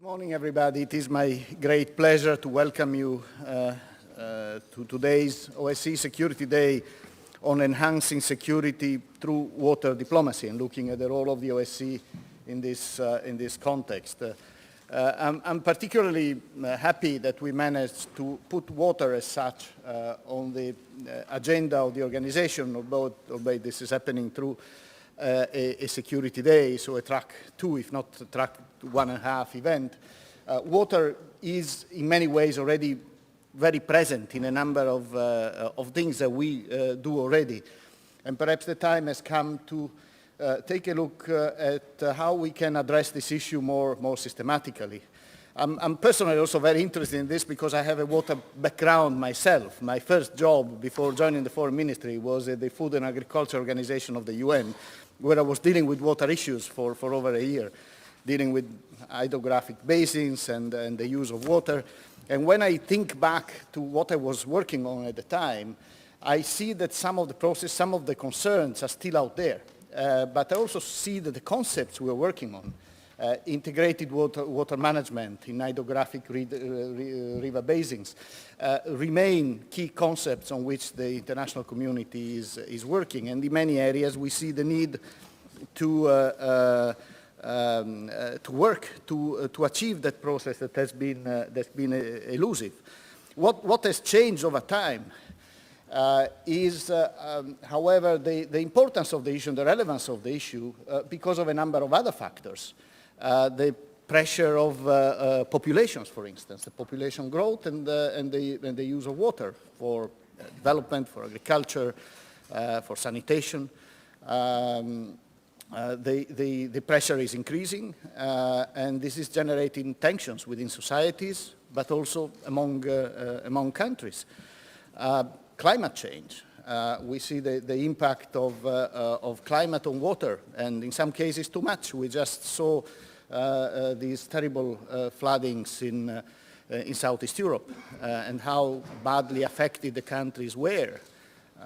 Morning, everybody. It is my great pleasure to welcome you to today's OSCESecurity Day on enhancing security through water diplomacy and looking at the role of the OSCE in this context. I'm particularly happy that we managed to put water as such on the agenda of the organization, albeit this is happening through a security day, so a track 2, if not a track 1.5 event. Water is in many ways already very present in a number of things that we do already. And perhaps the time has come to take a look at how we can address this issue more systematically. I'm personally also very interested in this because I have a water background myself. My first job before joining the Foreign Ministry was at the Food and Agriculture Organization of the UN, where I was dealing with water issues for over a year, dealing with hydrographic basins and the use of water. And when I think back to what I was working on at the time, I see that some of the process, some of the concerns are still out there. But I also see that the concepts we're working on, integrated water management in hydrographic river basins, remain key concepts on which the international community is working. And in many areas we see the need to work to achieve that process that has been elusive. What has changed over time is, however, the importance of the issue and the relevance of the issue because of a number of other factors. The pressure of populations, for instance, the population growth and the use of water for development, for agriculture, for sanitation. The pressure is increasing, and this is generating tensions within societies, but also among countries. Climate change. We see the impact of climate on water, and in some cases too much. We just saw these terrible floodings in Southeast Europe and how badly affected the countries were,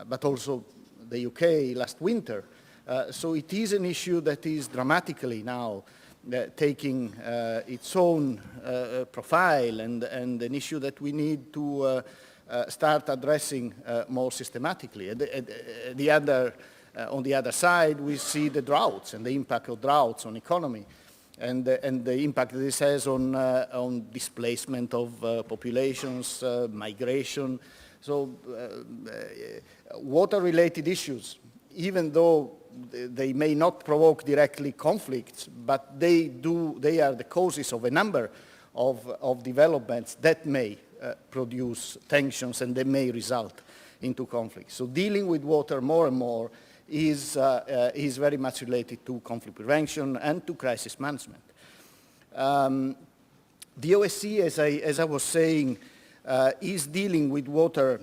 but also the UK last winter. So it is an issue that is dramatically now taking its own profile and an issue that we need to start addressing more systematically. On the other side, we see the droughts and the impact of droughts on economy and the impact that this has on displacement of populations, migration. So water-related issues, even though they may not provoke directly conflicts, but they are the causes of a number of developments that may produce tensions and they may result into conflicts. So dealing with water more and more is very much related to conflict prevention and to crisis management. The OSCE, as I was saying, is dealing with water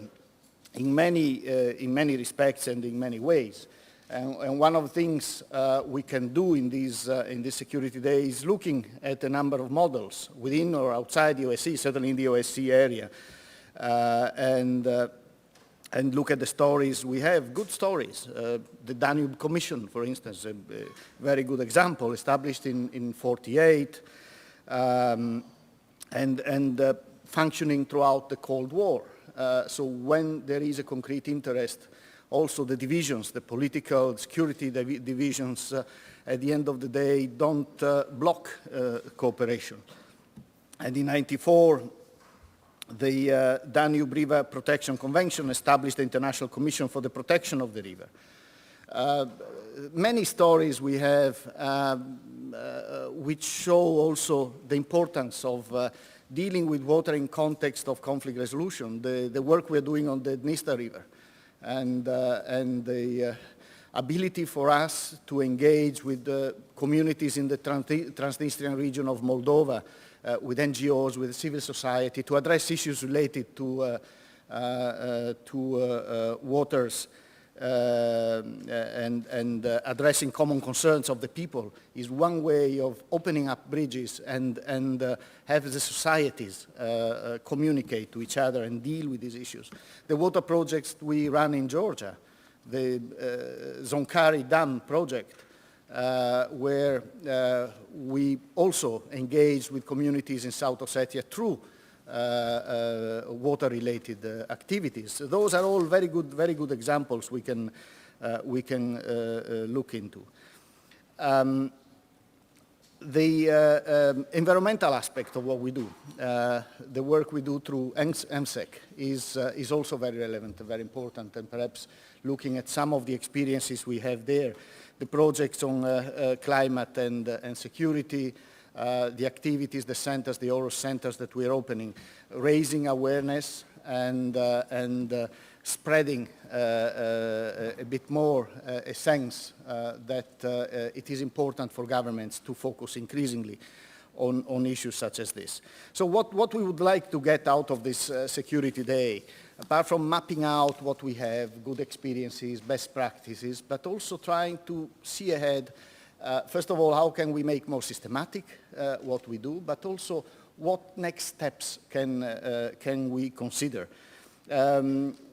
in many respects and in many ways. And one of the things we can do in this Security Day is looking at a number of models within or outside the OSCE, certainly in the OSCE area, and look at the stories we have, good stories. The Danube Commission, for instance, a very good example, established in 1948 and functioning throughout the Cold War. So when there is a concrete interest, also the divisions, the political security divisions, at the end of the day, don't block cooperation. And in 1994, the Danube River Protection Convention established the International Commission for the Protection of the River. Many stories we have which show also the importance of dealing with water in context of conflict resolution, the work we're doing on the Dniester River. And the ability for us to engage with the communities in the Transnistrian region of Moldova, with NGOs, with civil society, to address issues related to waters and addressing common concerns of the people is one way of opening up bridges and have the societies communicate to each other and deal with these issues. The water projects we run in Georgia, the Zonkari Dam project, where we also engaged with communities in South Ossetia through water-related activities. Those are all very good examples we can look into. The environmental aspect of what we do, the work we do through OSCESec is also very relevant and very important, and perhaps looking at some of the experiences we have there, the projects on climate and security, the activities, the centers, the oral centers that we're opening, raising awareness and spreading a bit more a sense that it is important for governments to focus increasingly on issues such as this. So what we would like to get out of this Security Day, apart from mapping out what we have, good experiences, best practices, but also trying to see ahead, first of all, how can we make more systematic what we do, but also what next steps can we consider.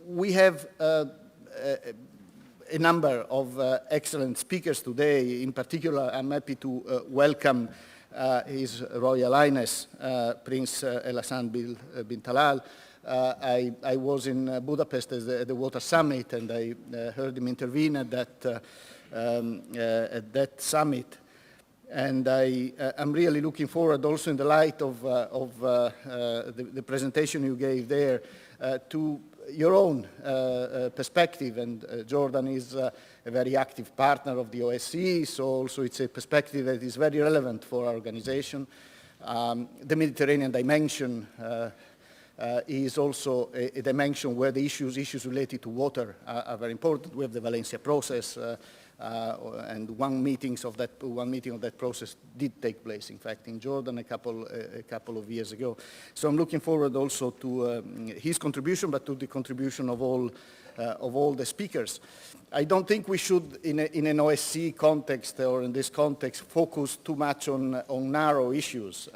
We have a number of excellent speakers today. In particular, I'm happy to welcome His Royal Highness Prince Hassan bin Talal. I was in Budapest at the Water Summit, and I heard him intervene at that summit. And I'm really looking forward, also in the light of the presentation you gave there, to your own perspective. And Jordan is a very active partner of the OSCE, so also it's a perspective that is very relevant for our organization. The Mediterranean dimension is also a dimension where the issues related to water are very important. We have the Valencia process, and one meeting of that process did take place, in fact, in Jordan a couple of years ago. So I'm looking forward also to his contribution, but to the contribution of all the speakers. I don't think we should, in an OSCE context or in this context, focus too much on narrow issues.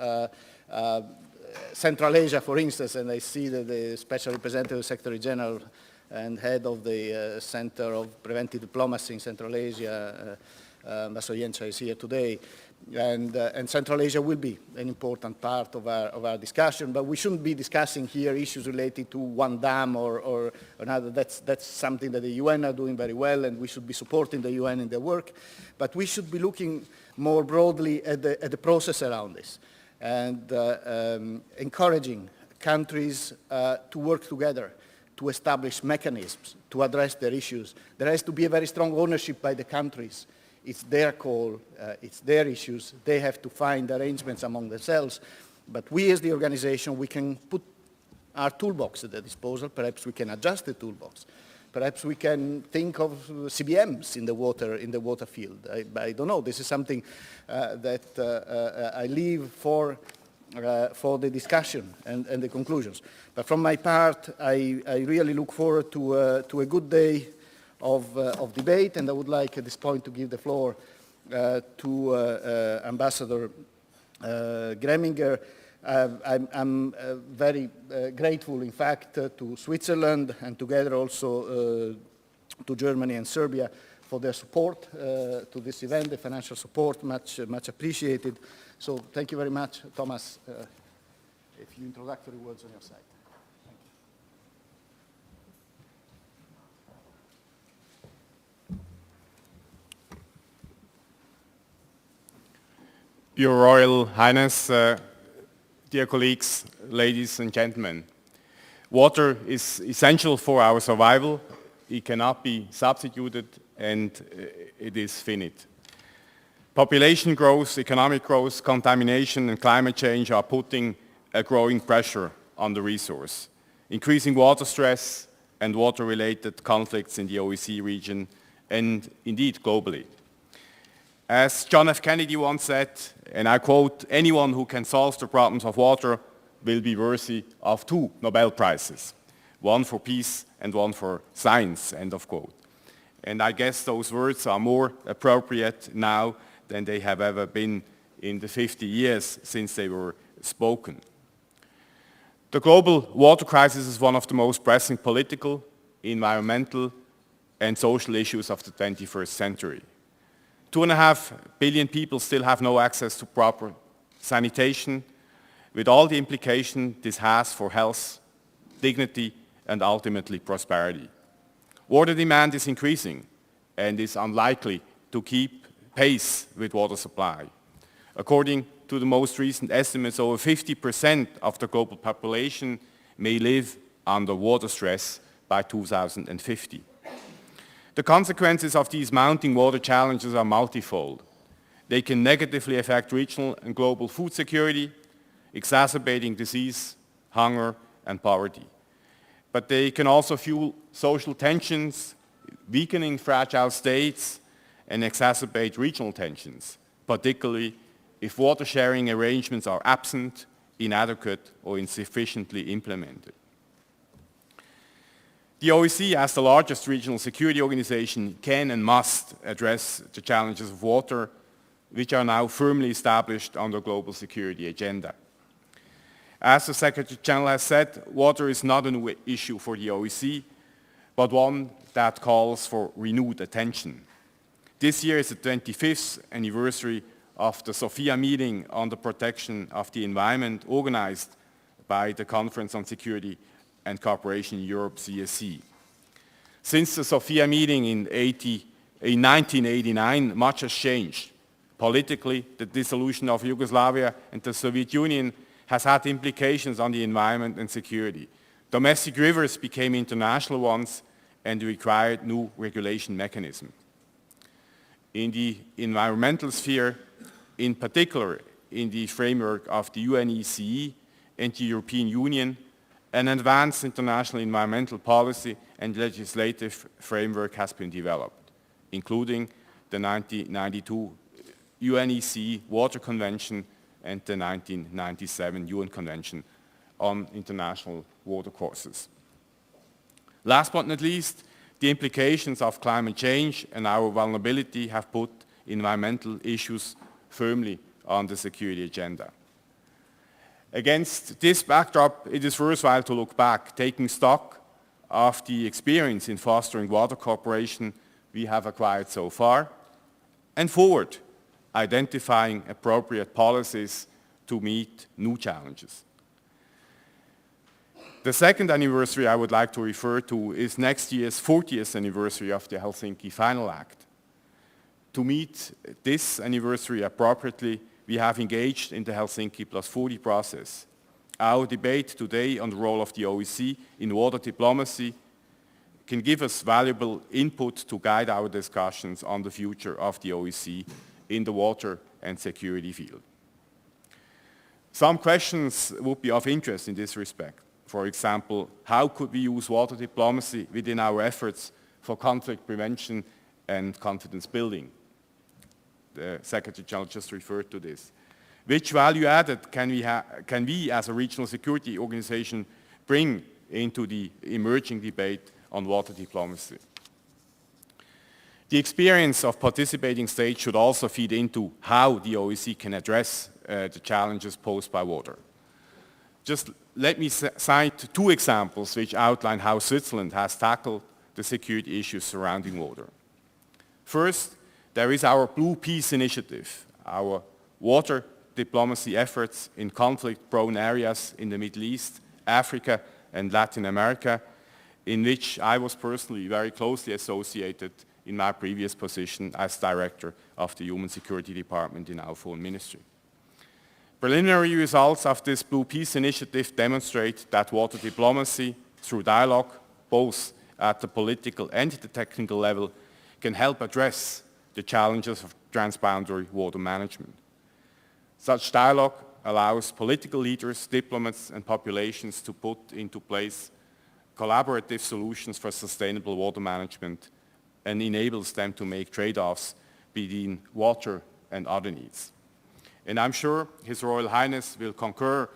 Central Asia, for instance, and I see that the Special Representative Secretary General and head of the Center of Preventive Diplomacy in Central Asia, Masoyencha, is here today. And Central Asia will be an important part of our discussion, but we shouldn't be discussing here issues related to one dam or another. That's something that the UN are doing very well, and we should be supporting the UN in their work. But we should be looking more broadly at the process around this, and encouraging countries to work together to establish mechanisms to address their issues. There has to be a very strong ownership by the countries. It's their call, it's their issues. They have to find arrangements among themselves. But we as the organization, we can put our toolbox at their disposal. Perhaps we can adjust the toolbox. Perhaps we can think of CBMs in the water field. I don't know. This is something that I leave for the discussion and the conclusions. But from my part, I really look forward to a good day of debate, and I would like at this point to give the floor to Ambassador Greminger. I'm very grateful, in fact, to Switzerland, and together also to Germany and Serbia for their support to this event, the financial support, much appreciated. So thank you very much. Thomas, a few introductory words on your side. Thank you. Your Royal Highness, dear colleagues, ladies and gentlemen, water is essential for our survival. It cannot be substituted, and it is finite. Population growth, economic growth, contamination, and climate change are putting a growing pressure on the resource, increasing water stress and water-related conflicts in the OSCE region and indeed globally. As John F. Kennedy once said, and I quote, "Anyone who can solve the problems of water will be worthy of 2 Nobel Prizes, one for peace and one for science," end of quote. And I guess those words are more appropriate now than they have ever been in the 50 years since they were spoken. The global water crisis is one of the most pressing political, environmental, and social issues of the 21st century. 2.5 billion people still have no access to proper sanitation, with all the implications this has for health, dignity, and ultimately prosperity. Water demand is increasing and is unlikely to keep pace with water supply. According to the most recent estimates, over 50% of the global population may live under water stress by 2050. The consequences of these mounting water challenges are multifold. They can negatively affect regional and global food security, exacerbating disease, hunger, and poverty. But they can also fuel social tensions, weakening fragile states, and exacerbate regional tensions, particularly if water sharing arrangements are absent, inadequate, or insufficiently implemented. The OSCE, as the largest regional security organization, can and must address the challenges of water, which are now firmly established on the global security agenda. As the Secretary General has said, water is not an issue for the OSCE, but one that calls for renewed attention. This year is the 25th anniversary of the Sofia meeting on the protection of the environment organized by the Conference on Security and Cooperation in Europe, CSC. Since the Sofia meeting in 1989, much has changed. Politically, the dissolution of Yugoslavia and the Soviet Union has had implications on the environment and security. Domestic rivers became international ones and required new regulation mechanisms. In the environmental sphere, in particular in the framework of the UNECE and the European Union, an advanced international environmental policy and legislative framework has been developed, including the 1992 UNECE Water Convention and the 1997 UN Convention on International Watercourses. Last but not least, the implications of climate change and our vulnerability have put environmental issues firmly on the security agenda. Against this backdrop, it is worthwhile to look back, taking stock of the experience in fostering water cooperation we have acquired so far, and forward, identifying appropriate policies to meet new challenges. The second anniversary I would like to refer to is next year's 40th anniversary of the Helsinki Final Act. To meet this anniversary appropriately, we have engaged in the Helsinki Plus 40 process. Our debate today on the role of the OSCE in water diplomacy can give us valuable input to guide our discussions on the future of the OSCE in the water and security field. Some questions would be of interest in this respect. For example, how could we use water diplomacy within our efforts for conflict prevention and confidence building? The Secretary General just referred to this. Which value added can we as a regional security organization bring into the emerging debate on water diplomacy? The experience of participating states should also feed into how the OSCE can address the challenges posed by water. Just let me cite two examples which outline how Switzerland has tackled the security issues surrounding water. First, there is our Blue Peace initiative, our water diplomacy efforts in conflict-prone areas in the Middle East, Africa, and Latin America, in which I was personally very closely associated in my previous position as Director of the Human Security Department in our Foreign Ministry. Preliminary results of this Blue Peace initiative demonstrate that water diplomacy, through dialogue, both at the political and the technical level, can help address the challenges of transboundary water management. Such dialogue allows political leaders, diplomats, and populations to put into place collaborative solutions for sustainable water management and enables them to make trade-offs between water and other needs. And I'm sure His Royal Highness will concur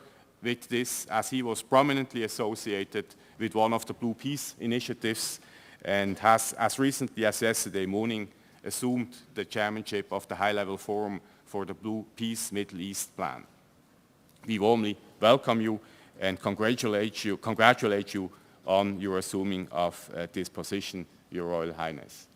with this, as he was prominently associated with one of the Blue Peace initiatives and has, as recently as yesterday morning, assumed the chairmanship of the high-level forum for the Blue Peace Middle East plan. We warmly welcome you and congratulate you on your assuming of this position, Your Royal Highness.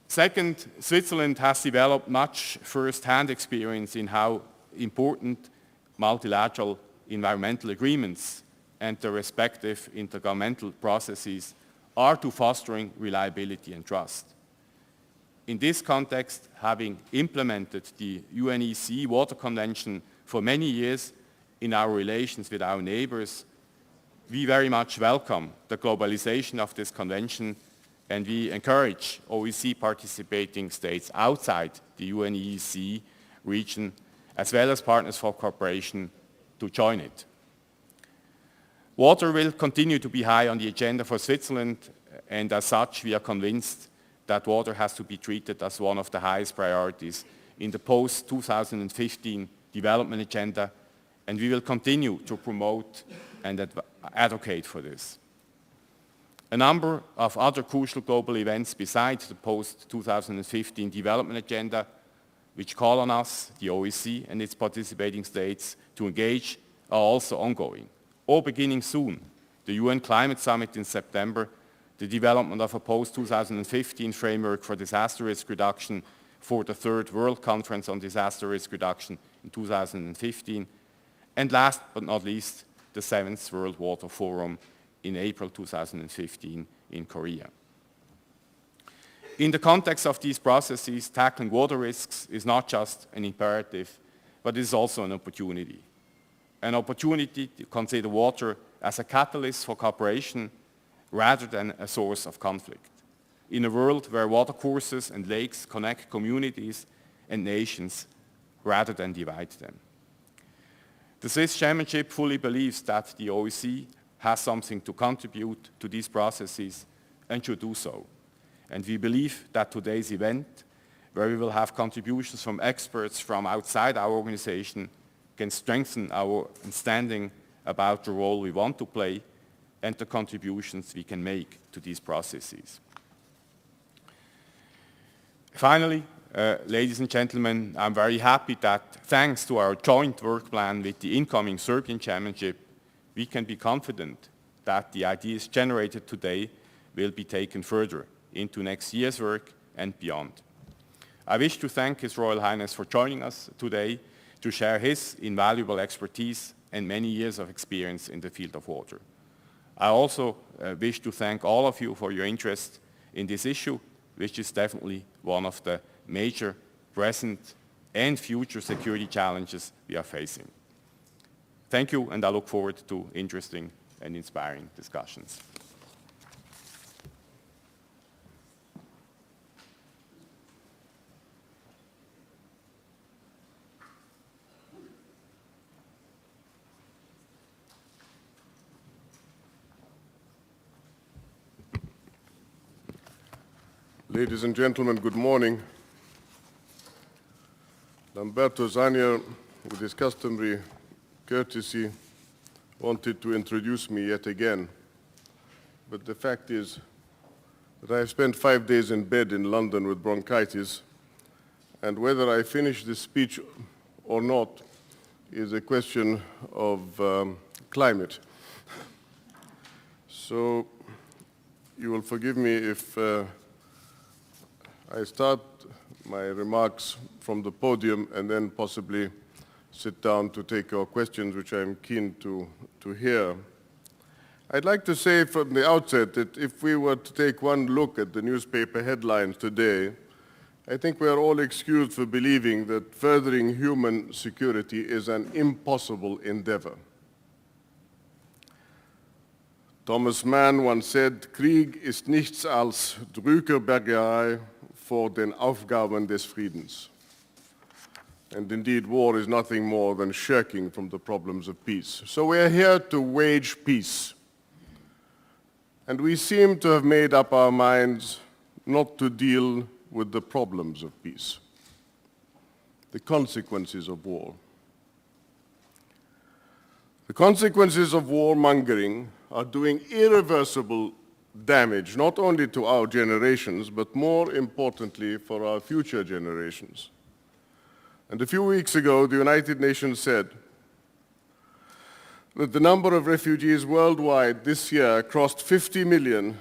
Second, Switzerland has developed much first-hand experience in how important multilateral environmental agreements and their respective intergovernmental processes are to fostering reliability and trust. In this context, having implemented the UNECE Water Convention for many years in our relations with our neighbors, we very much welcome the globalization of this convention, and we encourage OSCE participating states outside the UNECE region, as well as partners for cooperation, to join it. Water will continue to be high on the agenda for Switzerland, and as such, we are convinced that water has to be treated as one of the highest priorities in the post-2015 development agenda, and we will continue to promote and advocate for this. A number of other crucial global events besides the post-2015 development agenda, which call on us, the OSCE and its participating states, to engage, are also ongoing, or beginning soon. The UN Climate Summit in September, the development of a post-2015 framework for disaster risk reduction for the Third World Conference on Disaster Risk Reduction in 2015, and last but not least, the 7th World Water Forum in April 2015 in Korea. In the context of these processes, tackling water risks is not just an imperative, but it is also an opportunity. An opportunity to consider water as a catalyst for cooperation rather than a source of conflict. In a world where watercourses and lakes connect communities and nations rather than divide them. The Swiss Chairmanship fully believes that the OSCE has something to contribute to these processes and should do so. And we believe that today's event, where we will have contributions from experts from outside our organization, can strengthen our understanding about the role we want to play and the contributions we can make to these processes. Finally, ladies and gentlemen, I'm very happy that thanks to our joint work plan with the incoming Serbian chairmanship, we can be confident that the ideas generated today will be taken further into next year's work and beyond. I wish to thank His Royal Highness for joining us today to share his invaluable expertise and many years of experience in the field of water. I also wish to thank all of you for your interest in this issue, which is definitely one of the major present and future security challenges we are facing. Thank you, and I look forward to interesting and inspiring discussions. Ladies and gentlemen, good morning. Lamberto Zanier, with his customary courtesy, wanted to introduce me yet again. But the fact is that I have spent 5 days in bed in London with bronchitis, and whether I finish this speech or not is a question of climate. So you will forgive me if I start my remarks from the podium and then possibly sit down to take your questions, which I'm keen to hear. I'd like to say from the outset that if we were to take one look at the newspaper headlines today, I think we are all excused for believing that furthering human security is an impossible endeavor. Thomas Mann once said, "Krieg ist nichts als Drückerbergerei vor den Aufgaben des Friedens." And indeed, war is nothing more than shirking from the problems of peace. So we are here to wage peace. And we seem to have made up our minds not to deal with the problems of peace, the consequences of war. The consequences of warmongering are doing irreversible damage, not only to our generations, but more importantly for our future generations. And a few weeks ago, the United Nations said that the number of refugees worldwide this year crossed 50 million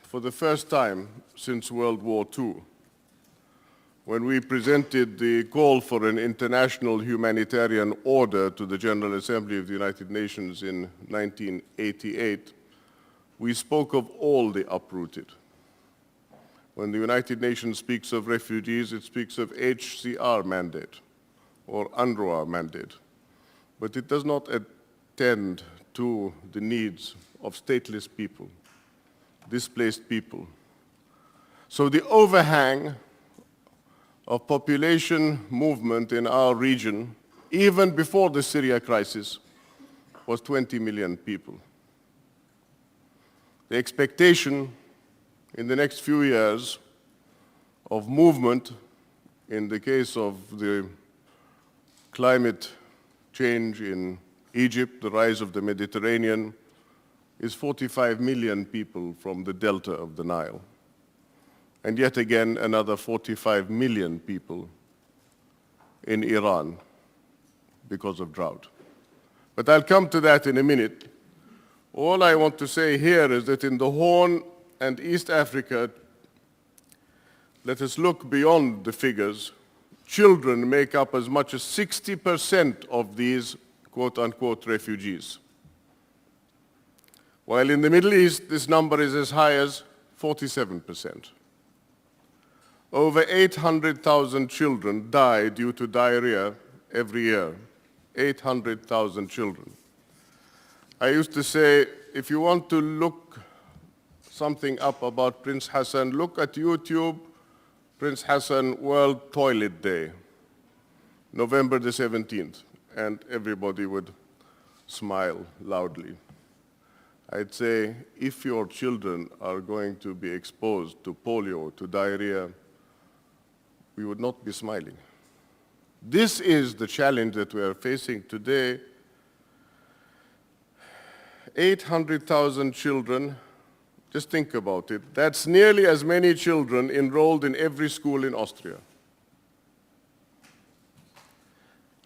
for the first time since World War II. when we presented the call for an international humanitarian order to the General Assembly of the United Nations in 1988, we spoke of all the uprooted. When the United Nations speaks of refugees, it speaks of HCR mandate or UNRWA mandate, but it does not attend to the needs of stateless people, displaced people. So the overhang of population movement in our region, even before the Syria crisis, was 20 million people. The expectation in the next few years of movement, in the case of the climate change in Egypt, the rise of the Mediterranean, is 45 million people from the delta of the Nile. And yet again, another 45 million people in Iran because of drought. But I'll come to that in a minute. All I want to say here is that in the Horn and East Africa, let us look beyond the figures. Children make up as much as 60% of these quote-unquote refugees. While in the Middle East, this number is as high as 47%. Over 800,000 children die due to diarrhea every year. 800,000 children. I used to say, if you want to look something up about Prince Hassan, look at YouTube, Prince Hassan World Toilet Day, November the 17th, and everybody would smile loudly. I'd say, if your children are going to be exposed to polio, to diarrhea, we would not be smiling. This is the challenge that we are facing today. 800,000 children, just think about it. That's nearly as many children enrolled in every school in Austria.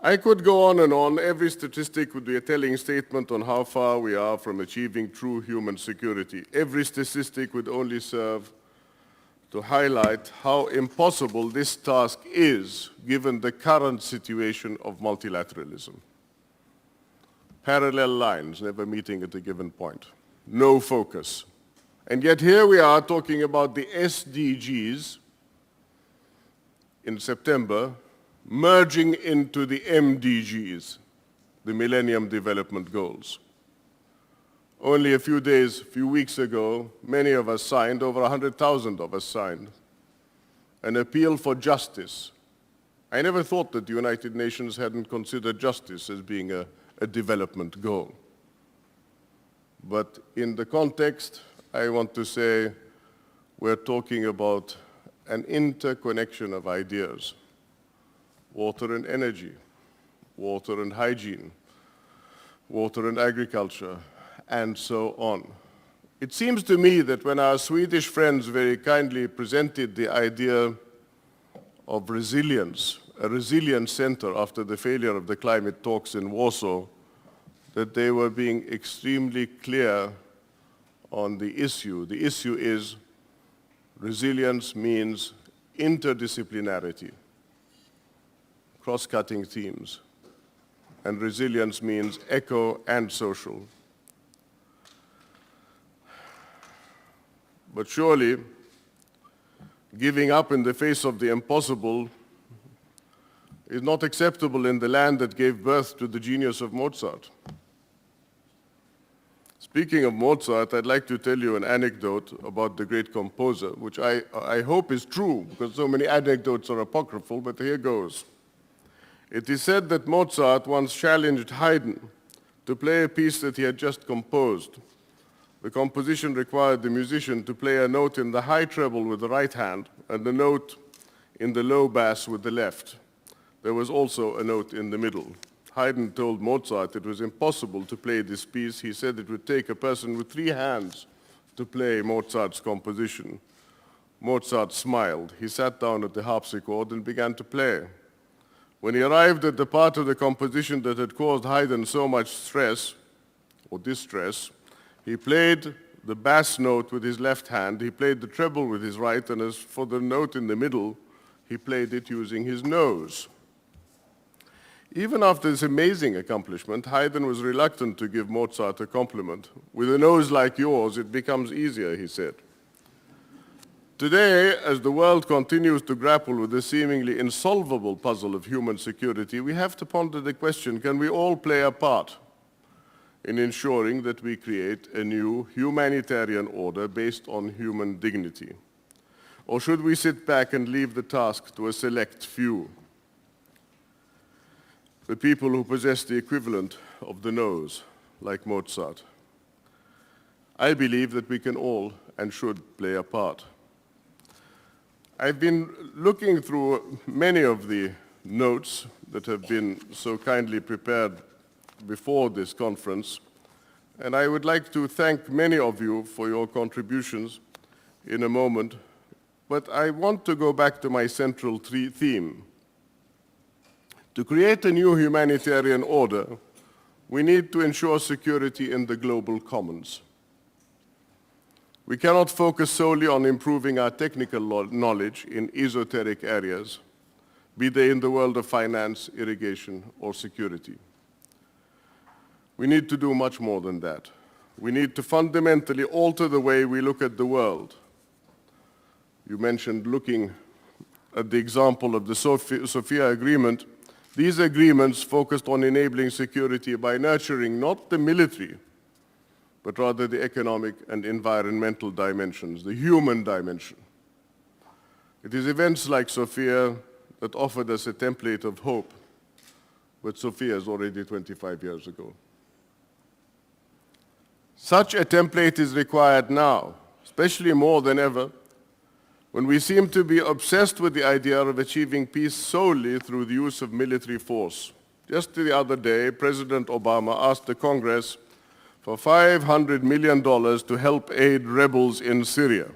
I could go on and on. Every statistic would be a telling statement on how far we are from achieving true human security. Every statistic would only serve to highlight how impossible this task is given the current situation of multilateralism. Parallel lines, never meeting at a given point. No focus. And yet here we are talking about the SDGs in September, merging into the MDGs, the Millennium Development Goals. Only a few weeks ago, many of us signed, over 100,000 of us signed, an appeal for justice. I never thought that the United Nations hadn't considered justice as being a development goal. But in the context, I want to say we're talking about an interconnection of ideas. Water and energy, water and hygiene, water and agriculture, and so on. It seems to me that when our Swedish friends very kindly presented the idea of resilience, a resilience center after the failure of the climate talks in Warsaw, that they were being extremely clear on the issue. The issue is resilience means interdisciplinarity, cross-cutting themes, and resilience means eco and social. But surely, giving up in the face of the impossible is not acceptable in the land that gave birth to the genius of Mozart. Speaking of Mozart, I'd like to tell you an anecdote about the great composer, which I hope is true, because so many anecdotes are apocryphal, but here goes. It is said that Mozart once challenged Haydn to play a piece that he had just composed. The composition required the musician to play a note in the high treble with the right hand and the note in the low bass with the left. There was also a note in the middle. Haydn told Mozart it was impossible to play this piece. He said it would take a person with 3 hands to play Mozart's composition. Mozart smiled. He sat down at the harpsichord and began to play. When he arrived at the part of the composition that had caused Haydn so much stress or distress, he played the bass note with his left hand, he played the treble with his right, and as for the note in the middle, He played it using his nose. Even after this amazing accomplishment, Haydn was reluctant to give Mozart a compliment. With a nose like yours, it becomes easier, he said. Today, as the world continues to grapple with the seemingly insolvable puzzle of human security, we have to ponder the question, can we all play a part in ensuring that we create a new humanitarian order based on human dignity? Or should we sit back and leave the task to a select few? The people who possess the equivalent of the nose, like Mozart. I believe that we can all and should play a part. I've been looking through many of the notes that have been so kindly prepared before this conference, and I would like to thank many of you for your contributions in a moment, but I want to go back to my central theme. To create a new humanitarian order, we need to ensure security in the global commons. We cannot focus solely on improving our technical knowledge in esoteric areas, be they in the world of finance, irrigation, or security. We need to do much more than that. We need to fundamentally alter the way we look at the world. You mentioned looking at the example of the Sofia Agreement. These agreements focused on enabling security by nurturing not the military, but rather the economic and environmental dimensions, the human dimension. It is events like Sofia that offered us a template of hope, but Sofia is already 25 years ago. Such a template is required now, especially more than ever, when we seem to be obsessed with the idea of achieving peace solely through the use of military force. Just the other day, President Obama asked the Congress for $500 million to help aid rebels in Syria.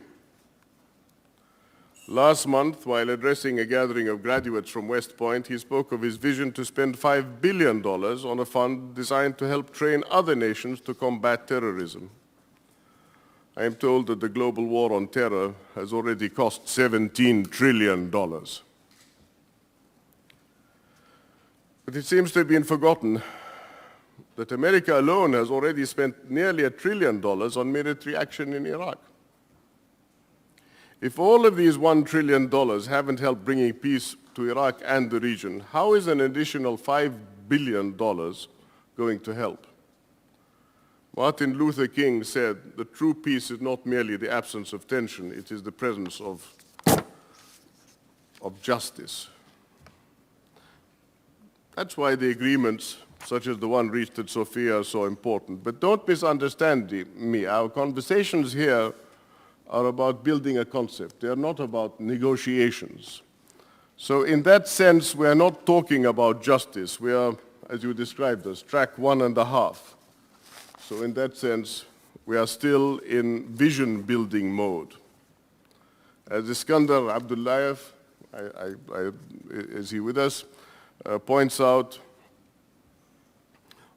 Last month, while addressing a gathering of graduates from West Point, he spoke of his vision to spend $5 billion on a fund designed to help train other nations to combat terrorism. I am told that the global war on terror has already cost $17 trillion. But it seems to have been forgotten that America alone has already spent nearly $1 trillion on military action in Iraq. If all of these $1 trillion haven't helped bringing peace to Iraq and the region, how is an additional $5 billion going to help? Martin Luther King said, the true peace is not merely the absence of tension, it is the presence of justice. That's why the agreements, such as the one reached at Sofia, are so important. But don't misunderstand me. Our conversations here are about building a concept. They are not about negotiations. So in that sense, we are not talking about justice. We are, as you described us, track 1.5. So in that sense, we are still in vision-building mode. As Iskandar Abdullayev, is he with us, points out,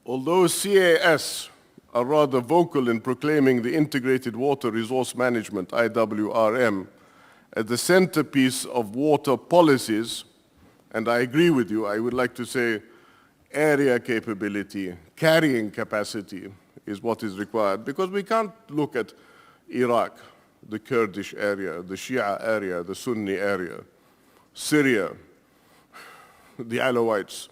although CAS are rather vocal in proclaiming the Integrated Water Resource Management, IWRM, as the centerpiece of water policies, and I agree with you, I would like to say area capability, carrying capacity is what is required, because we can't look at Iraq, the Kurdish area, the Shia area, the Sunni area, Syria, the Alawites.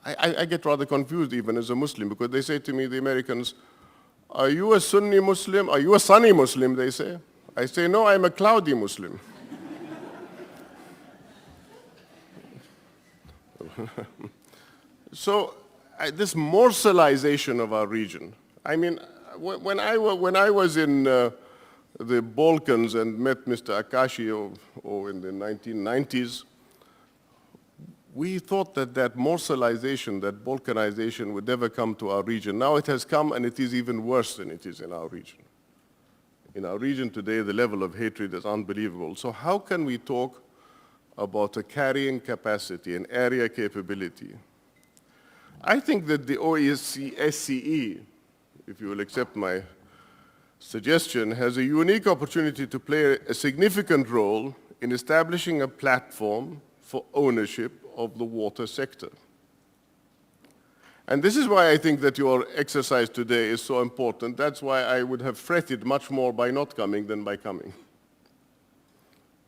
I get rather confused even as a Muslim, because they say to me, the Americans, are you a Sunni Muslim? Are you a sunny Muslim, they say. I say, no, I'm a cloudy Muslim. So this morselization of our region, I mean, when I was in the Balkans and met Mr. Akashi in the 1990s, we thought that morselization, that Balkanization would never come to our region. Now it has come, and it is even worse than it is in our region. In our region today, the level of hatred is unbelievable. So how can we talk about a carrying capacity, an area capability? I think that the OSCE, if you will accept my suggestion, has a unique opportunity to play a significant role in establishing a platform for ownership of the water sector. And this is why I think that your exercise today is so important. That's why I would have fretted much more by not coming than by coming.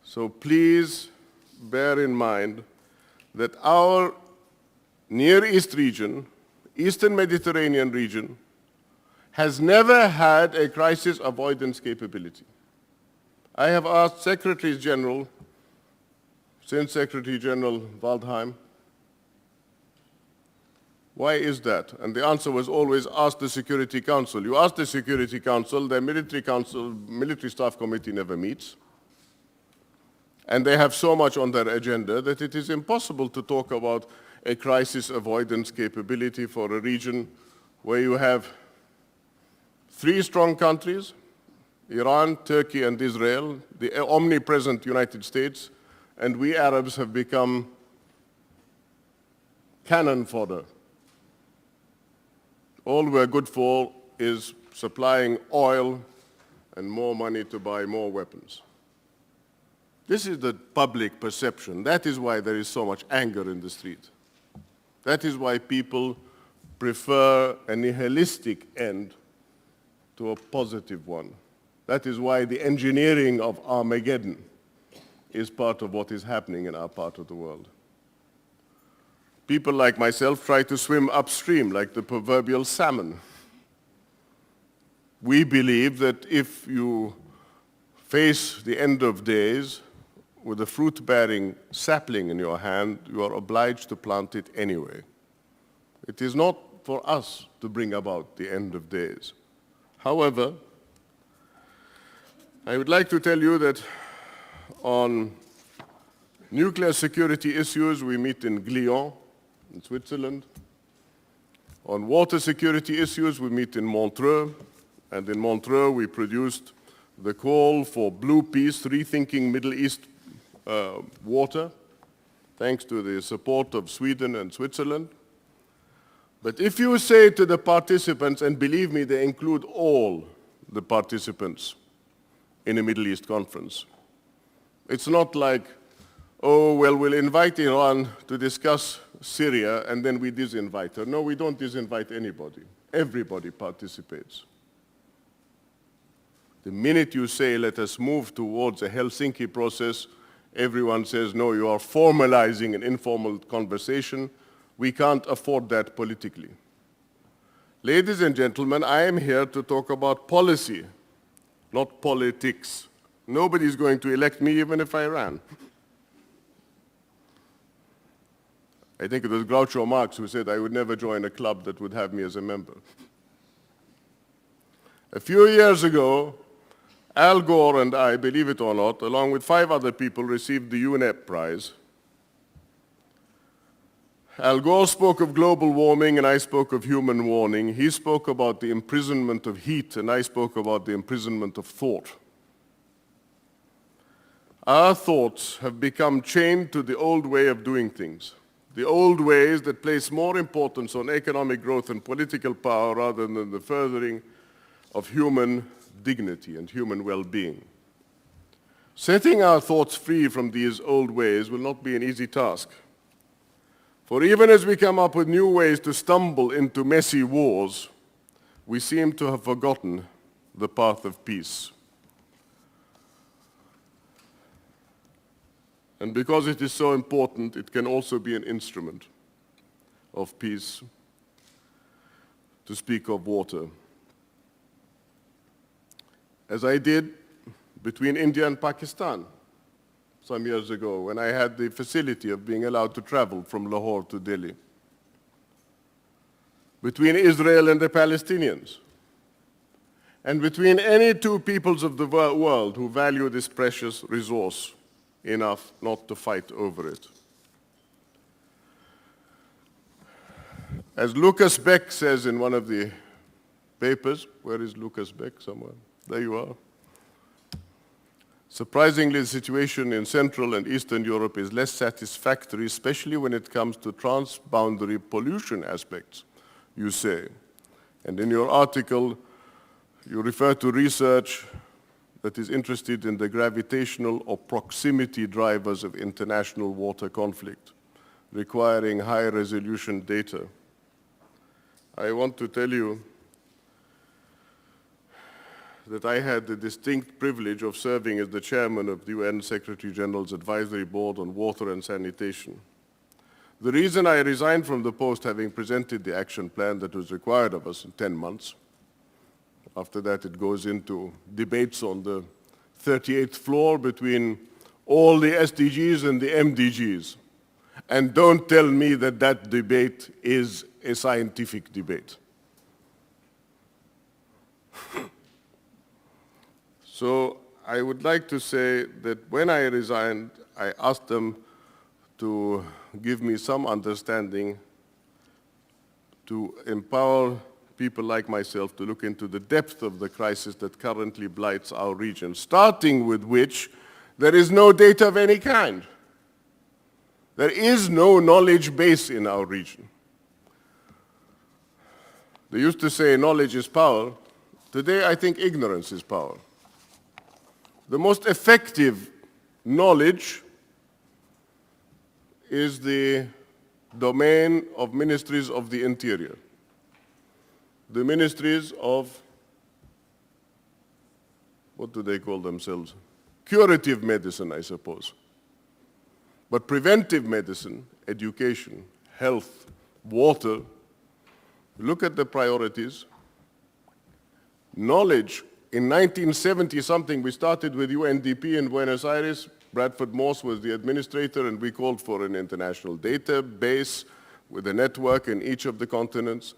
So please bear in mind that our Near East region, Eastern Mediterranean region, has never had a crisis avoidance capability. I have asked Secretaries General, since Secretary General Waldheim, why is that? And the answer was always, ask the Security Council. You ask the Security Council, their military staff committee never meets. And they have so much on their agenda that it is impossible to talk about a crisis avoidance capability for a region where you have 3 strong countries, Iran, Turkey, and Israel, the omnipresent United States, and we Arabs have become cannon fodder. All we're good for is supplying oil and more money to buy more weapons. This is the public perception. That is why there is so much anger in the street. That is why people prefer a nihilistic end to a positive one. That is why the engineering of Armageddon is part of what is happening in our part of the world. People like myself try to swim upstream like the proverbial salmon. We believe that if you face the end of days with a fruit-bearing sapling in your hand, you are obliged to plant it anyway. It is not for us to bring about the end of days. However, I would like to tell you that on nuclear security issues, we meet in Glion, in Switzerland. On water security issues, we meet in Montreux, and in Montreux we produced the call for Blue Peace, Rethinking Middle East Water, thanks to the support of Sweden and Switzerland. But if you say to the participants, and believe me, they include all the participants in a Middle East conference, it's not like, oh, well, we'll invite Iran to discuss Syria and then we disinvite her. No, we don't disinvite anybody. Everybody participates. The minute you say, let us move towards a Helsinki process, everyone says, no, you are formalizing an informal conversation. We can't afford that politically. Ladies and gentlemen, I am here to talk about policy, not politics. Nobody's going to elect me even if I ran. I think it was Groucho Marx who said I would never join a club that would have me as a member. A few years ago, Al Gore and I, believe it or not, along with 5 other people, received the UNEP Prize. Al Gore spoke of global warming and I spoke of human warming. He spoke about the imprisonment of heat and I spoke about the imprisonment of thought. Our thoughts have become chained to the old way of doing things. The old ways that place more importance on economic growth and political power rather than the furthering of human dignity and human well-being. Setting our thoughts free from these old ways will not be an easy task. For even as we come up with new ways to stumble into messy wars, we seem to have forgotten the path of peace. And because it is so important, it can also be an instrument of peace, to speak of water. As I did between India and Pakistan some years ago when I had the facility of being allowed to travel from Lahore to Delhi. Between Israel and the Palestinians. And between any 2 peoples of the world who value this precious resource enough not to fight over it. As Lucas Beck says in one of the papers, where is Lucas Beck? Somewhere. There you are. Surprisingly, the situation in Central and Eastern Europe is less satisfactory, especially when it comes to transboundary pollution aspects, you say. And in your article, you refer to research that is interested in the gravitational or proximity drivers of international water conflict, requiring high-resolution data. I want to tell you that I had the distinct privilege of serving as the chairman of the UN Secretary General's Advisory Board on Water and Sanitation. The reason I resigned from the post, having presented the action plan that was required of us in 10 months, after that it goes into debates on the 38th floor between all the SDGs and the MDGs. And don't tell me that that debate is a scientific debate. So I would like to say that when I resigned, I asked them to give me some understanding to empower people like myself to look into the depth of the crisis that currently blights our region, starting with which there is no data of any kind. There is no knowledge base in our region. They used to say knowledge is power. Today I think ignorance is power. The most effective knowledge is the domain of ministries of the interior. The ministries of, what do they call themselves? Curative medicine, I suppose. But preventive medicine, education, health, water, look at the priorities. Knowledge, in 1970-something, we started with UNDP in Buenos Aires. Bradford Morse was the administrator, and we called for an international database with a network in each of the continents.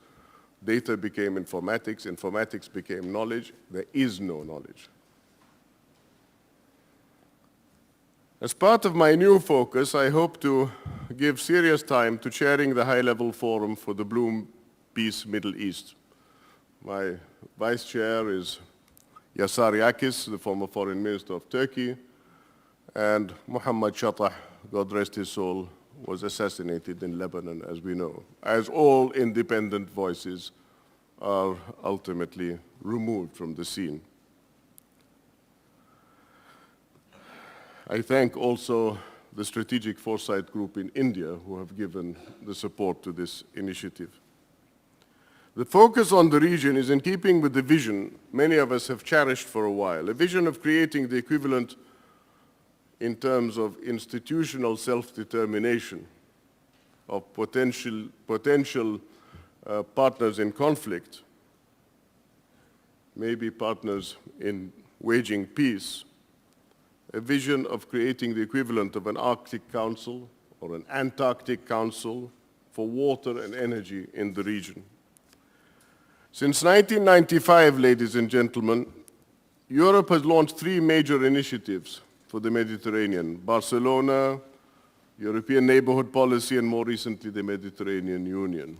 Data became informatics, informatics became knowledge. There is no knowledge. As part of my new focus, I hope to give serious time to chairing the high-level forum for the Bloom Peace Middle East. My vice chair is Yasar Yakis, the former foreign minister of Turkey, and Muhammad Shatah, God rest his soul, was assassinated in Lebanon, as we know, as all independent voices are ultimately removed from the scene. I thank also the Strategic Foresight Group in India who have given the support to this initiative. The focus on the region is in keeping with the vision many of us have cherished for a while, a vision of creating the equivalent in terms of institutional self-determination of potential partners in conflict, maybe partners in waging peace, a vision of creating the equivalent of an Arctic Council or an Antarctic Council for water and energy in the region. Since 1995, ladies and gentlemen, Europe has launched 3 major initiatives for the Mediterranean: Barcelona, European Neighborhood Policy, and more recently the Mediterranean Union.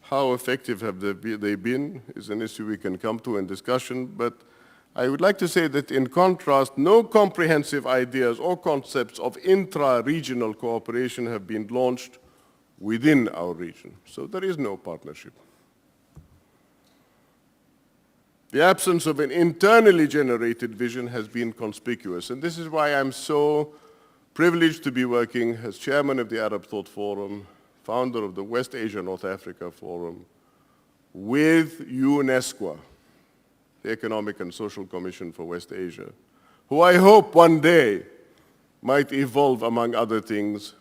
How effective have they been is an issue we can come to in discussion, but I would like to say that in contrast, no comprehensive ideas or concepts of intra-regional cooperation have been launched within our region. So there is no partnership. The absence of an internally generated vision has been conspicuous, and this is why I'm so privileged to be working as chairman of the Arab Thought Forum, founder of the West Asia North Africa Forum, with UNESCO, the Economic and Social Commission for West Asia, who I hope one day might evolve, among other things,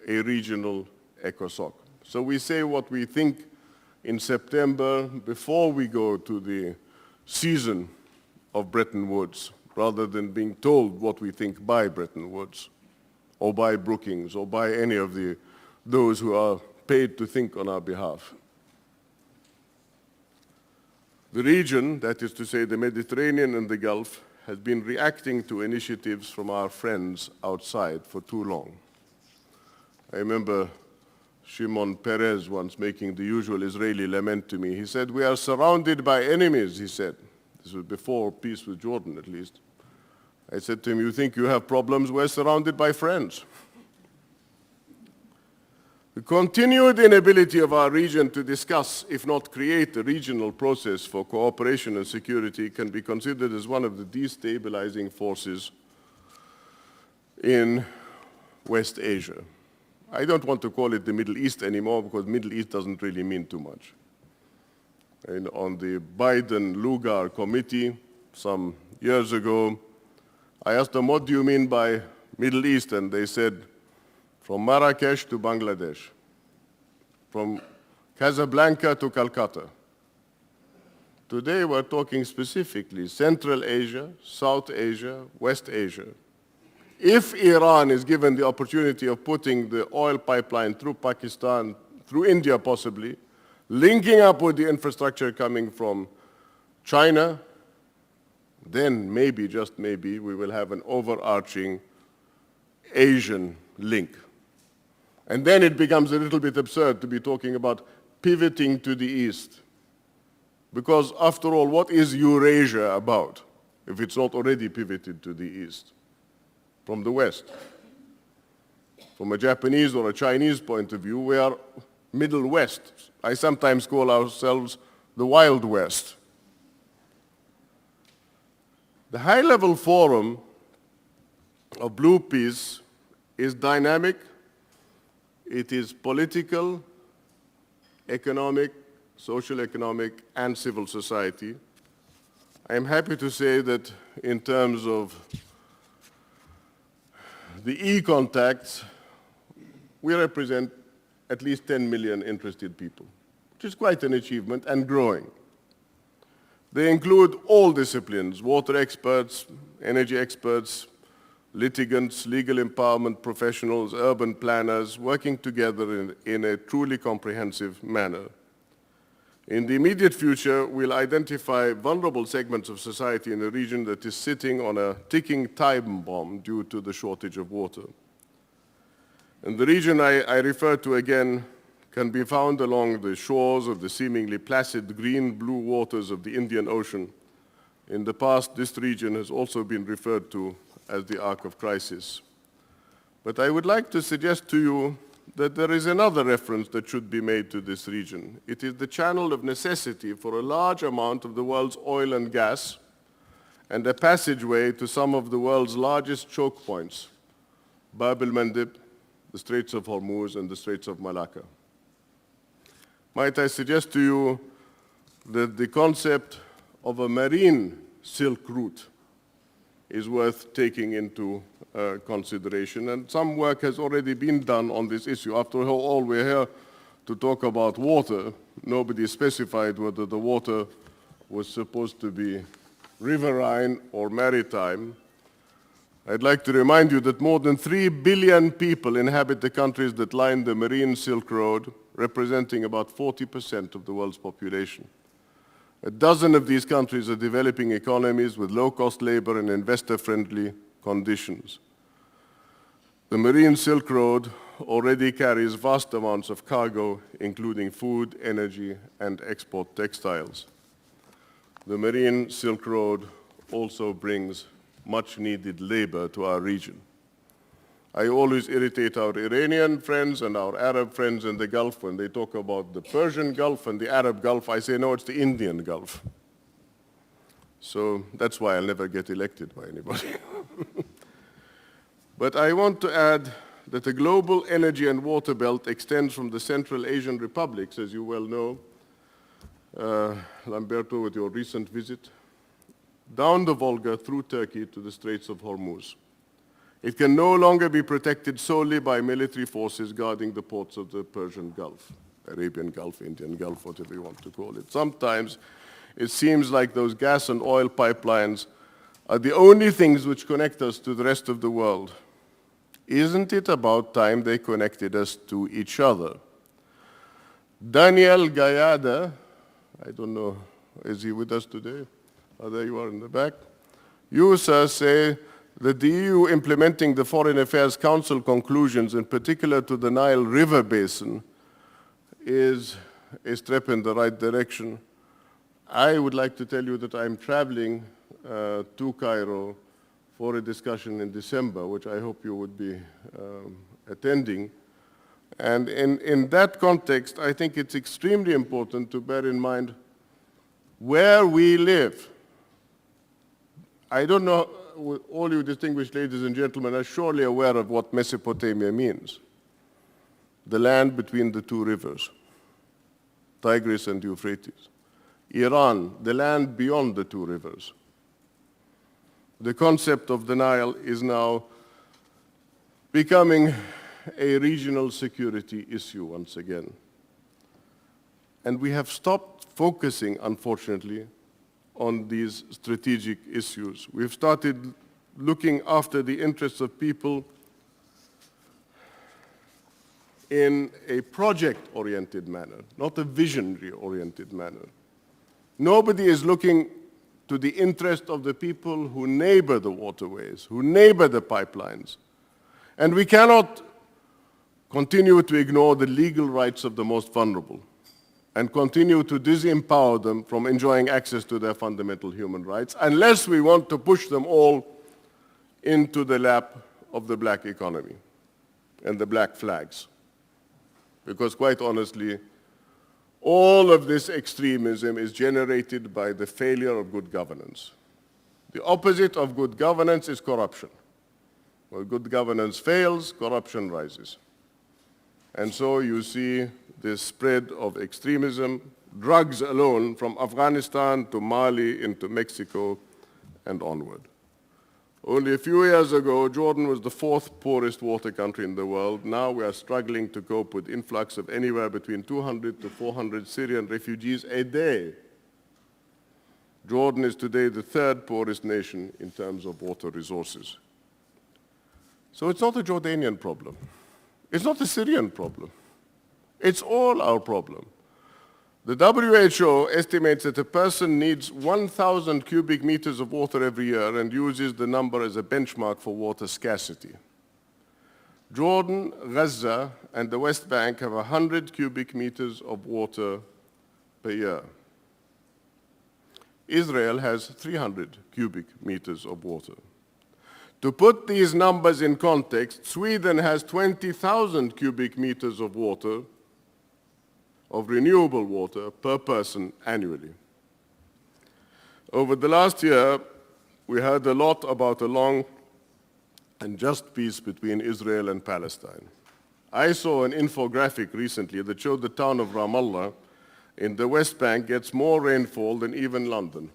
a regional ECOSOC. So we say what we think in September before we go to the season of Bretton Woods, rather than being told what we think by Bretton Woods, or by Brookings, or by any of those who are paid to think on our behalf. The region, that is to say the Mediterranean and the Gulf, has been reacting to initiatives from our friends outside for too long. I remember Shimon Peres once making the usual Israeli lament to me. He said, "We are surrounded by enemies," he said. This was before peace with Jordan, at least. I said to him, "You think you have problems? We're surrounded by friends." The continued inability of our region to discuss, if not create, a regional process for cooperation and security can be considered as one of the destabilizing forces in West Asia. I don't want to call it the Middle East anymore because Middle East doesn't really mean too much. And on the Biden-Lugar committee some years ago, I asked them, what do you mean by Middle East? And they said, from Marrakesh to Bangladesh, from Casablanca to Calcutta. Today we're talking specifically Central Asia, South Asia, West Asia. If Iran is given the opportunity of putting the oil pipeline through Pakistan, through India possibly, linking up with the infrastructure coming from China, then maybe, just maybe, we will have an overarching Asian link. And then it becomes a little bit absurd to be talking about pivoting to the east. Because after all, what is Eurasia about if it's not already pivoted to the east? From the west. From a Japanese or a Chinese point of view, we are Middle West. I sometimes call ourselves the Wild West. The high-level forum of Blue Peace is dynamic. It is political, economic, social economic, and civil society. I am happy to say that in terms of the e-contacts, we represent at least 10 million interested people, which is quite an achievement and growing. They include all disciplines, water experts, energy experts, litigants, legal empowerment professionals, urban planners, working together in a truly comprehensive manner. In the immediate future, we'll identify vulnerable segments of society in a region that is sitting on a ticking time bomb due to the shortage of water. And the region I refer to again can be found along the shores of the seemingly placid green-blue waters of the Indian Ocean. In the past, this region has also been referred to as the Ark of Crisis. But I would like to suggest to you that there is another reference that should be made to this region. It is the channel of necessity for a large amount of the world's oil and gas and a passageway to some of the world's largest choke points, Bab el-Mandeb, the Straits of Hormuz, and the Straits of Malacca. Might I suggest to you that the concept of a marine Silk Route is worth taking into consideration, and some work has already been done on this issue. After all, we're here to talk about water. Nobody specified whether the water was supposed to be riverine or maritime. I'd like to remind you that more than 3 billion people inhabit the countries that line the marine Silk Road, representing about 40% of the world's population. A dozen of these countries are developing economies with low-cost labor and investor-friendly conditions. The marine Silk Road already carries vast amounts of cargo, including food, energy, and export textiles. The marine Silk Road also brings much-needed labor to our region. I always irritate our Iranian friends and our Arab friends in the Gulf when they talk about the Persian Gulf and the Arab Gulf. I say, no, it's the Indian Gulf. So that's why I'll never get elected by anybody. But I want to add that the global energy and water belt extends from the Central Asian republics, as you well know, Lamberto, with your recent visit, down the Volga through Turkey to the Straits of Hormuz. It can no longer be protected solely by military forces guarding the ports of the Persian Gulf, Arabian Gulf, Indian Gulf, whatever you want to call it. Sometimes it seems like those gas and oil pipelines are the only things which connect us to the rest of the world. Isn't it about time they connected us to each other? Daniel Gayada, I don't know, is he with us today? Oh, there you are in the back. You, sir, say that the EU implementing the Foreign Affairs Council conclusions, in particular to the Nile River Basin, is a step in the right direction. I would like to tell you that I'm traveling to Cairo for a discussion in December, which I hope you would be attending. And in that context, I think it's extremely important to bear in mind where we live. I don't know, all you distinguished ladies and gentlemen are surely aware of what Mesopotamia means. The land between the two rivers, Tigris and Euphrates. Iran, the land beyond the two rivers. The concept of the Nile is now becoming a regional security issue once again. And we have stopped focusing, unfortunately, on these strategic issues. We've started looking after the interests of people in a project-oriented manner, not a visionary-oriented manner. Nobody is looking to the interest of the people who neighbor the waterways, who neighbor the pipelines. And we cannot continue to ignore the legal rights of the most vulnerable and continue to disempower them from enjoying access to their fundamental human rights unless we want to push them all into the lap of the black economy and the black flags. Because quite honestly, all of this extremism is generated by the failure of good governance. The opposite of good governance is corruption. When good governance fails, corruption rises. And so you see this spread of extremism, drugs alone, from Afghanistan to Mali into Mexico and onward. Only a few years ago, Jordan was the fourth poorest water country in the world. Now we are struggling to cope with influx of anywhere between 200 to 400 Syrian refugees a day. Jordan is today the third poorest nation in terms of water resources. So it's not a Jordanian problem. It's not a Syrian problem. It's all our problem. The WHO estimates that a person needs 1,000 cubic meters of water every year and uses the number as a benchmark for water scarcity. Jordan, Gaza, and the West Bank have 100 cubic meters of water per year. Israel has 300 cubic meters of water. To put these numbers in context, Sweden has 20,000 cubic meters of water, of renewable water, per person annually. Over the last year, we heard a lot about a long and just peace between Israel and Palestine. I saw an infographic recently that showed the town of Ramallah in the West Bank gets more rainfall than even London.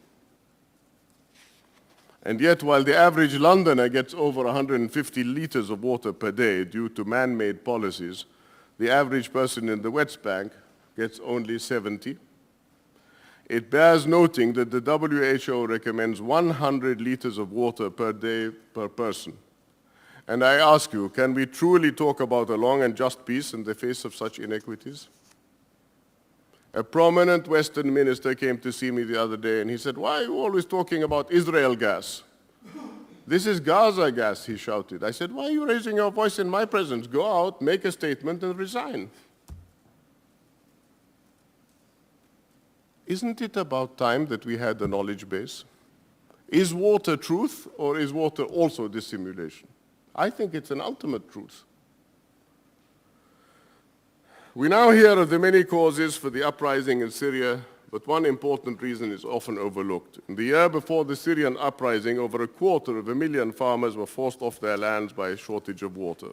And yet, while the average Londoner gets over 150 liters of water per day due to man-made policies, the average person in the West Bank gets only 70. It bears noting that the WHO recommends 100 liters of water per day per person. And I ask you, can we truly talk about a long and just peace in the face of such inequities? A prominent Western minister came to see me the other day and he said, "Why are you always talking about Israel gas? This is Gaza gas," he shouted. I said, "Why are you raising your voice in my presence? Go out, make a statement and resign." Isn't it about time that we had a knowledge base? Is water truth or is water also dissimulation? I think it's an ultimate truth. We now hear of the many causes for the uprising in Syria, but one important reason is often overlooked. In the year before the Syrian uprising, over 250,000 farmers were forced off their lands by a shortage of water.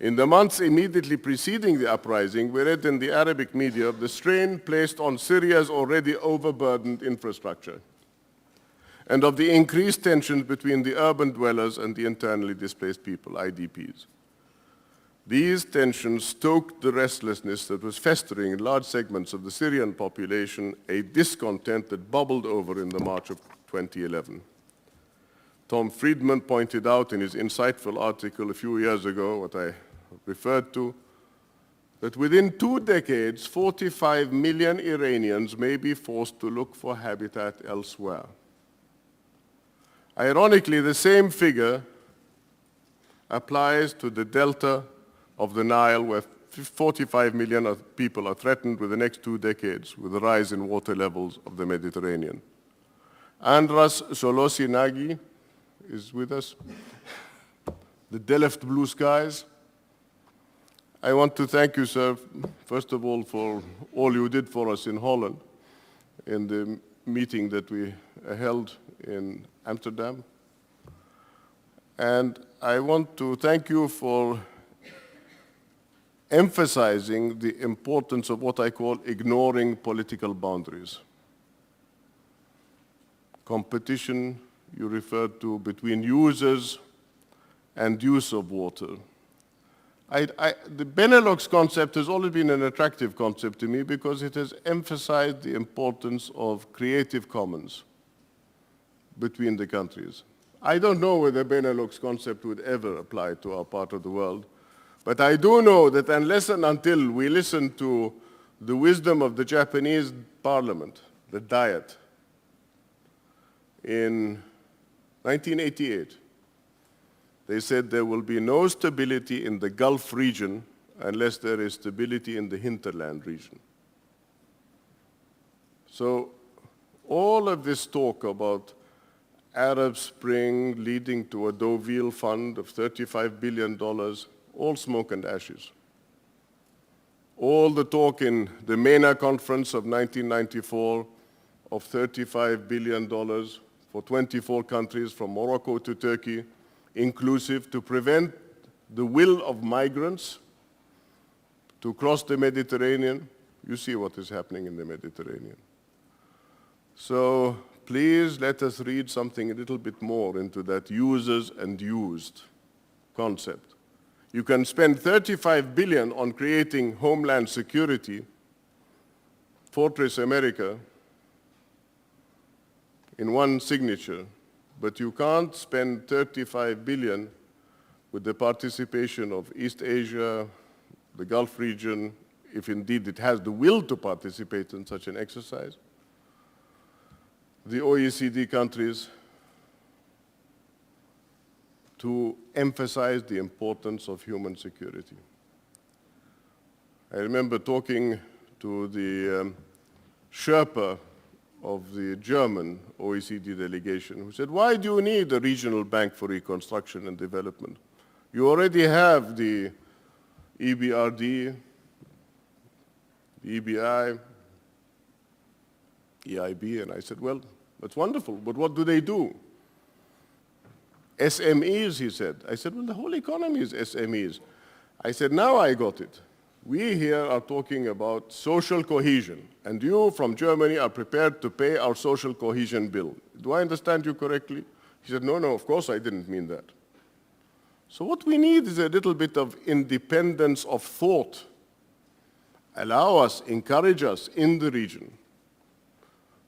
In the months immediately preceding the uprising, we read in the Arabic media of the strain placed on Syria's already overburdened infrastructure and of the increased tensions between the urban dwellers and the internally displaced people, IDPs. These tensions stoked the restlessness that was festering in large segments of the Syrian population, a discontent that bubbled over in the March of 2011. Tom Friedman pointed out in his insightful article a few years ago, what I referred to, that within 2 decades, 45 million Iranians may be forced to look for habitat elsewhere. Ironically, the same figure applies to the delta of the Nile, where 45 million people are threatened with the next 2 decades with the rise in water levels of the Mediterranean. Andras Solosinagi is with us, the Delft Blue Skies. I want to thank you, sir, first of all, for all you did for us in Holland in the meeting that we held in Amsterdam. And I want to thank you for emphasizing the importance of what I call ignoring political boundaries. Competition, you referred to, between users and use of water. The Benelux concept has always been an attractive concept to me because it has emphasized the importance of creative commons between the countries. I don't know whether the Benelux concept would ever apply to our part of the world, but I do know that unless and until we listen to the wisdom of the Japanese parliament, the Diet, in 1988, they said there will be no stability in the Gulf region unless there is stability in the hinterland region. So all of this talk about Arab Spring leading to a Deauville fund of $35 billion, all smoke and ashes. All the talk in the MENA conference of 1994 of $35 billion for 24 countries from Morocco to Turkey, inclusive, to prevent the will of migrants to cross the Mediterranean. You see what is happening in the Mediterranean. So please let us read something a little bit more into that users and used concept. You can spend $35 billion on creating homeland security, Fortress America, in one signature, but you can't spend $35 billion with the participation of East Asia, the Gulf region, if indeed it has the will to participate in such an exercise, the OECD countries, to emphasize the importance of human security. I remember talking to the Sherpa of the German OECD delegation, who said, why do you need a regional bank for reconstruction and development? You already have the EBRD, the EBI, EIB, and I said, well, that's wonderful, but what do they do? SMEs, he said. I said, well, the whole economy is SMEs. I said, now I got it. We here are talking about social cohesion, and you from Germany are prepared to pay our social cohesion bill. Do I understand you correctly? He said, no, of course I didn't mean that. So what we need is a little bit of independence of thought. Allow us, encourage us in the region.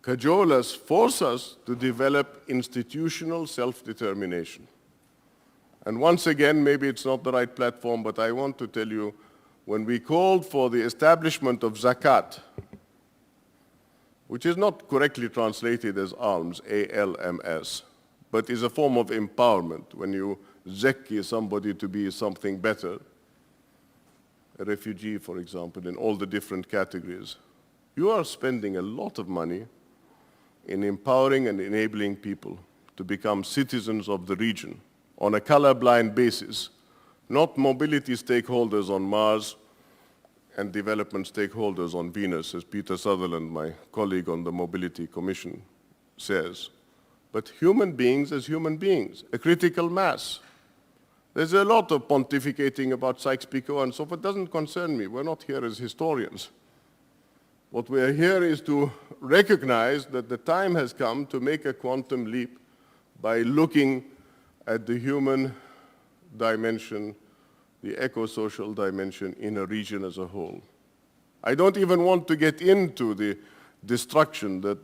Cajole us, force us to develop institutional self-determination. And once again, maybe it's not the right platform, but I want to tell you, when we called for the establishment of zakat, which is not correctly translated as alms, A-L-M-S, but is a form of empowerment when you zeki somebody to be something better, a refugee, for example, in all the different categories. You are spending a lot of money in empowering and enabling people to become citizens of the region on a colorblind basis, not mobility stakeholders on Mars and development stakeholders on Venus, as Peter Sutherland, my colleague on the Mobility Commission, says, but human beings as human beings, a critical mass. There's a lot of pontificating about Sykes-Picot and so forth. It doesn't concern me. We're not here as historians. What we are here is to recognize that the time has come to make a quantum leap by looking at the human dimension, the eco-social dimension in a region as a whole. I don't even want to get into the destruction that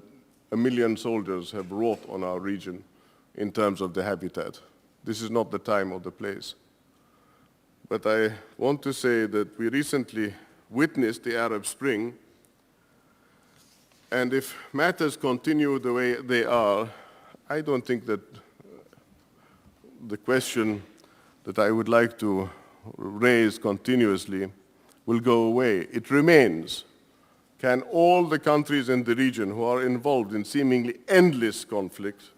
1 million soldiers have wrought on our region in terms of the habitat. This is not the time or the place. But I want to say that we recently witnessed the Arab Spring, and if matters continue the way they are, I don't think that the question that I would like to raise continuously will go away. It remains. Can all the countries in the region who are involved in seemingly endless conflict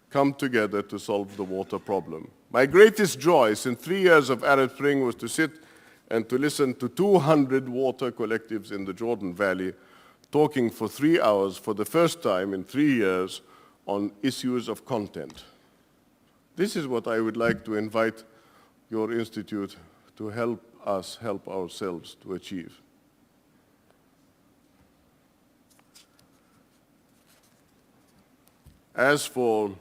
come together to solve the water problem? My greatest joy since 3 years of Arab Spring was to sit and to listen to 200 water collectives in the Jordan Valley talking for 3 hours for the first time in 3 years on issues of content. This is what I would like to invite your institute to help us help ourselves to achieve. As for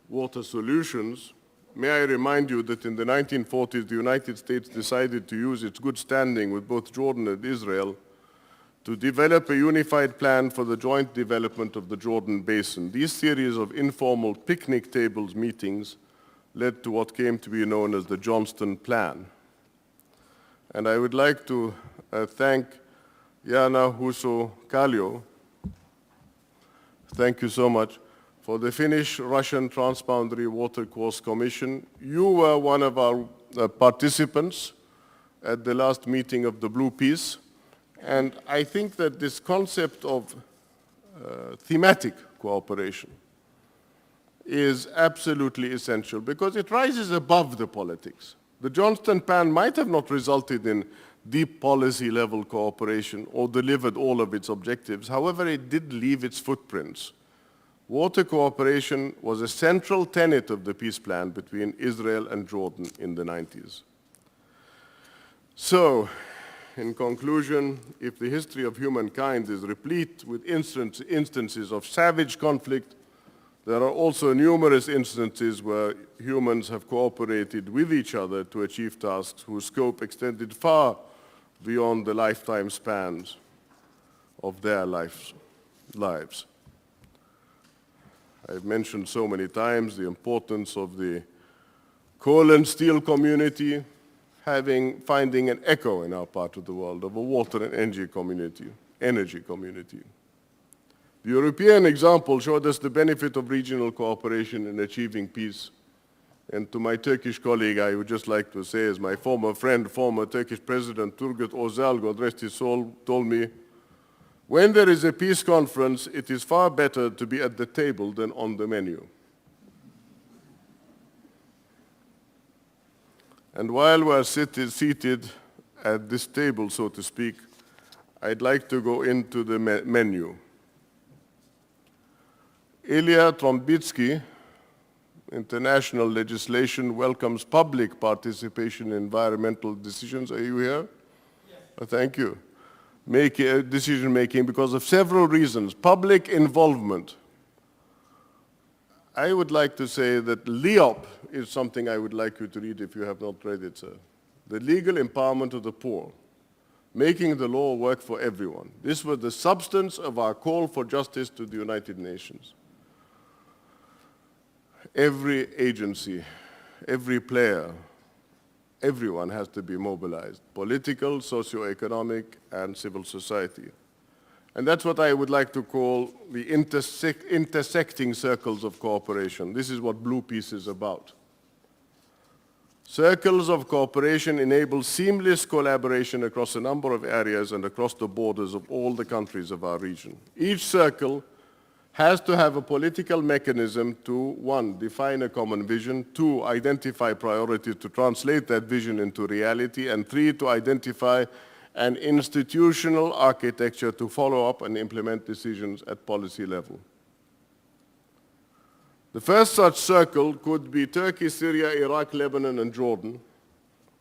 water solutions, may I remind you that in the 1940s, the United States decided to use its good standing with both Jordan and Israel to develop a unified plan for the joint development of the Jordan Basin. These series of informal picnic tables meetings led to what came to be known as the Johnston Plan. And I would like to thank Jana Huso-Kallio, thank you so much, for the Finnish-Russian Transboundary Watercourse Commission. You were one of our participants at the last meeting of the Blue Peace. And I think that this concept of thematic cooperation is absolutely essential because it rises above the politics. The Johnston Plan might have not resulted in deep policy level cooperation or delivered all of its objectives. However, it did leave its footprints. Water cooperation was a central tenet of the peace plan between Israel and Jordan in the 90s. So, in conclusion, if the history of humankind is replete with instances of savage conflict, there are also numerous instances where humans have cooperated with each other to achieve tasks whose scope extended far beyond the lifetime spans of their lives. I've mentioned so many times the importance of the coal and steel community finding an echo in our part of the world of a water and energy community. The European example showed us the benefit of regional cooperation in achieving peace. And to my Turkish colleague, I would just like to say, as my former friend, former Turkish President Turgut Özal, God rest his soul, told me, when there is a peace conference, it is far better to be at the table than on the menu. And while we're seated at this table, so to speak, I'd like to go into the menu. Ilya Trombitsky, international legislation welcomes public participation in environmental decisions. Are you here? Yes. Thank you. Decision making because of several reasons. Public involvement. I would like to say that LEOP is something I would like you to read if you have not read it, sir. The legal empowerment of the poor, making the law work for everyone. This was the substance of our call for justice to the United Nations. Every agency, every player, everyone has to be mobilized, political, socio-economic, and civil society. And that's what I would like to call the intersecting circles of cooperation. This is what Blue Peace is about. Circles of cooperation enable seamless collaboration across a number of areas and across the borders of all the countries of our region. Each circle has to have a political mechanism to, 1, define a common vision, 2, identify priorities to translate that vision into reality, and 3, to identify an institutional architecture to follow up and implement decisions at policy level. The first such circle could be Turkey, Syria, Iraq, Lebanon, and Jordan.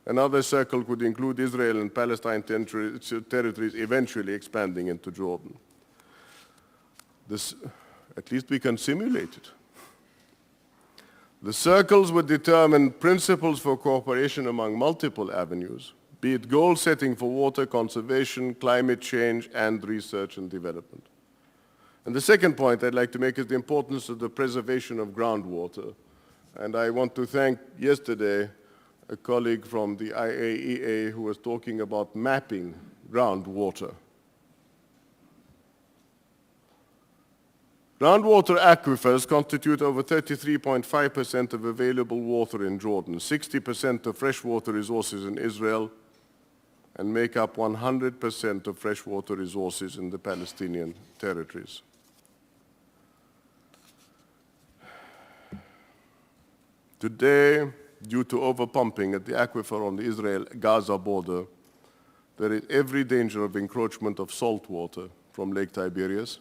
Another circle could include Israel and Palestine territories, eventually expanding into Jordan. At least we can simulate it. The circles would determine principles for cooperation among multiple avenues, be it goal setting for water conservation, climate change, and research and development. And the second point I'd like to make is the importance of the preservation of groundwater. And I want to thank yesterday a colleague from the IAEA who was talking about mapping groundwater. Groundwater aquifers constitute over 33.5% of available water in Jordan, 60% of freshwater resources in Israel, and make up 100% of freshwater resources in the Palestinian territories. Today, due to overpumping at the aquifer on the Israel-Gaza border, there is every danger of encroachment of salt water from Lake Tiberias.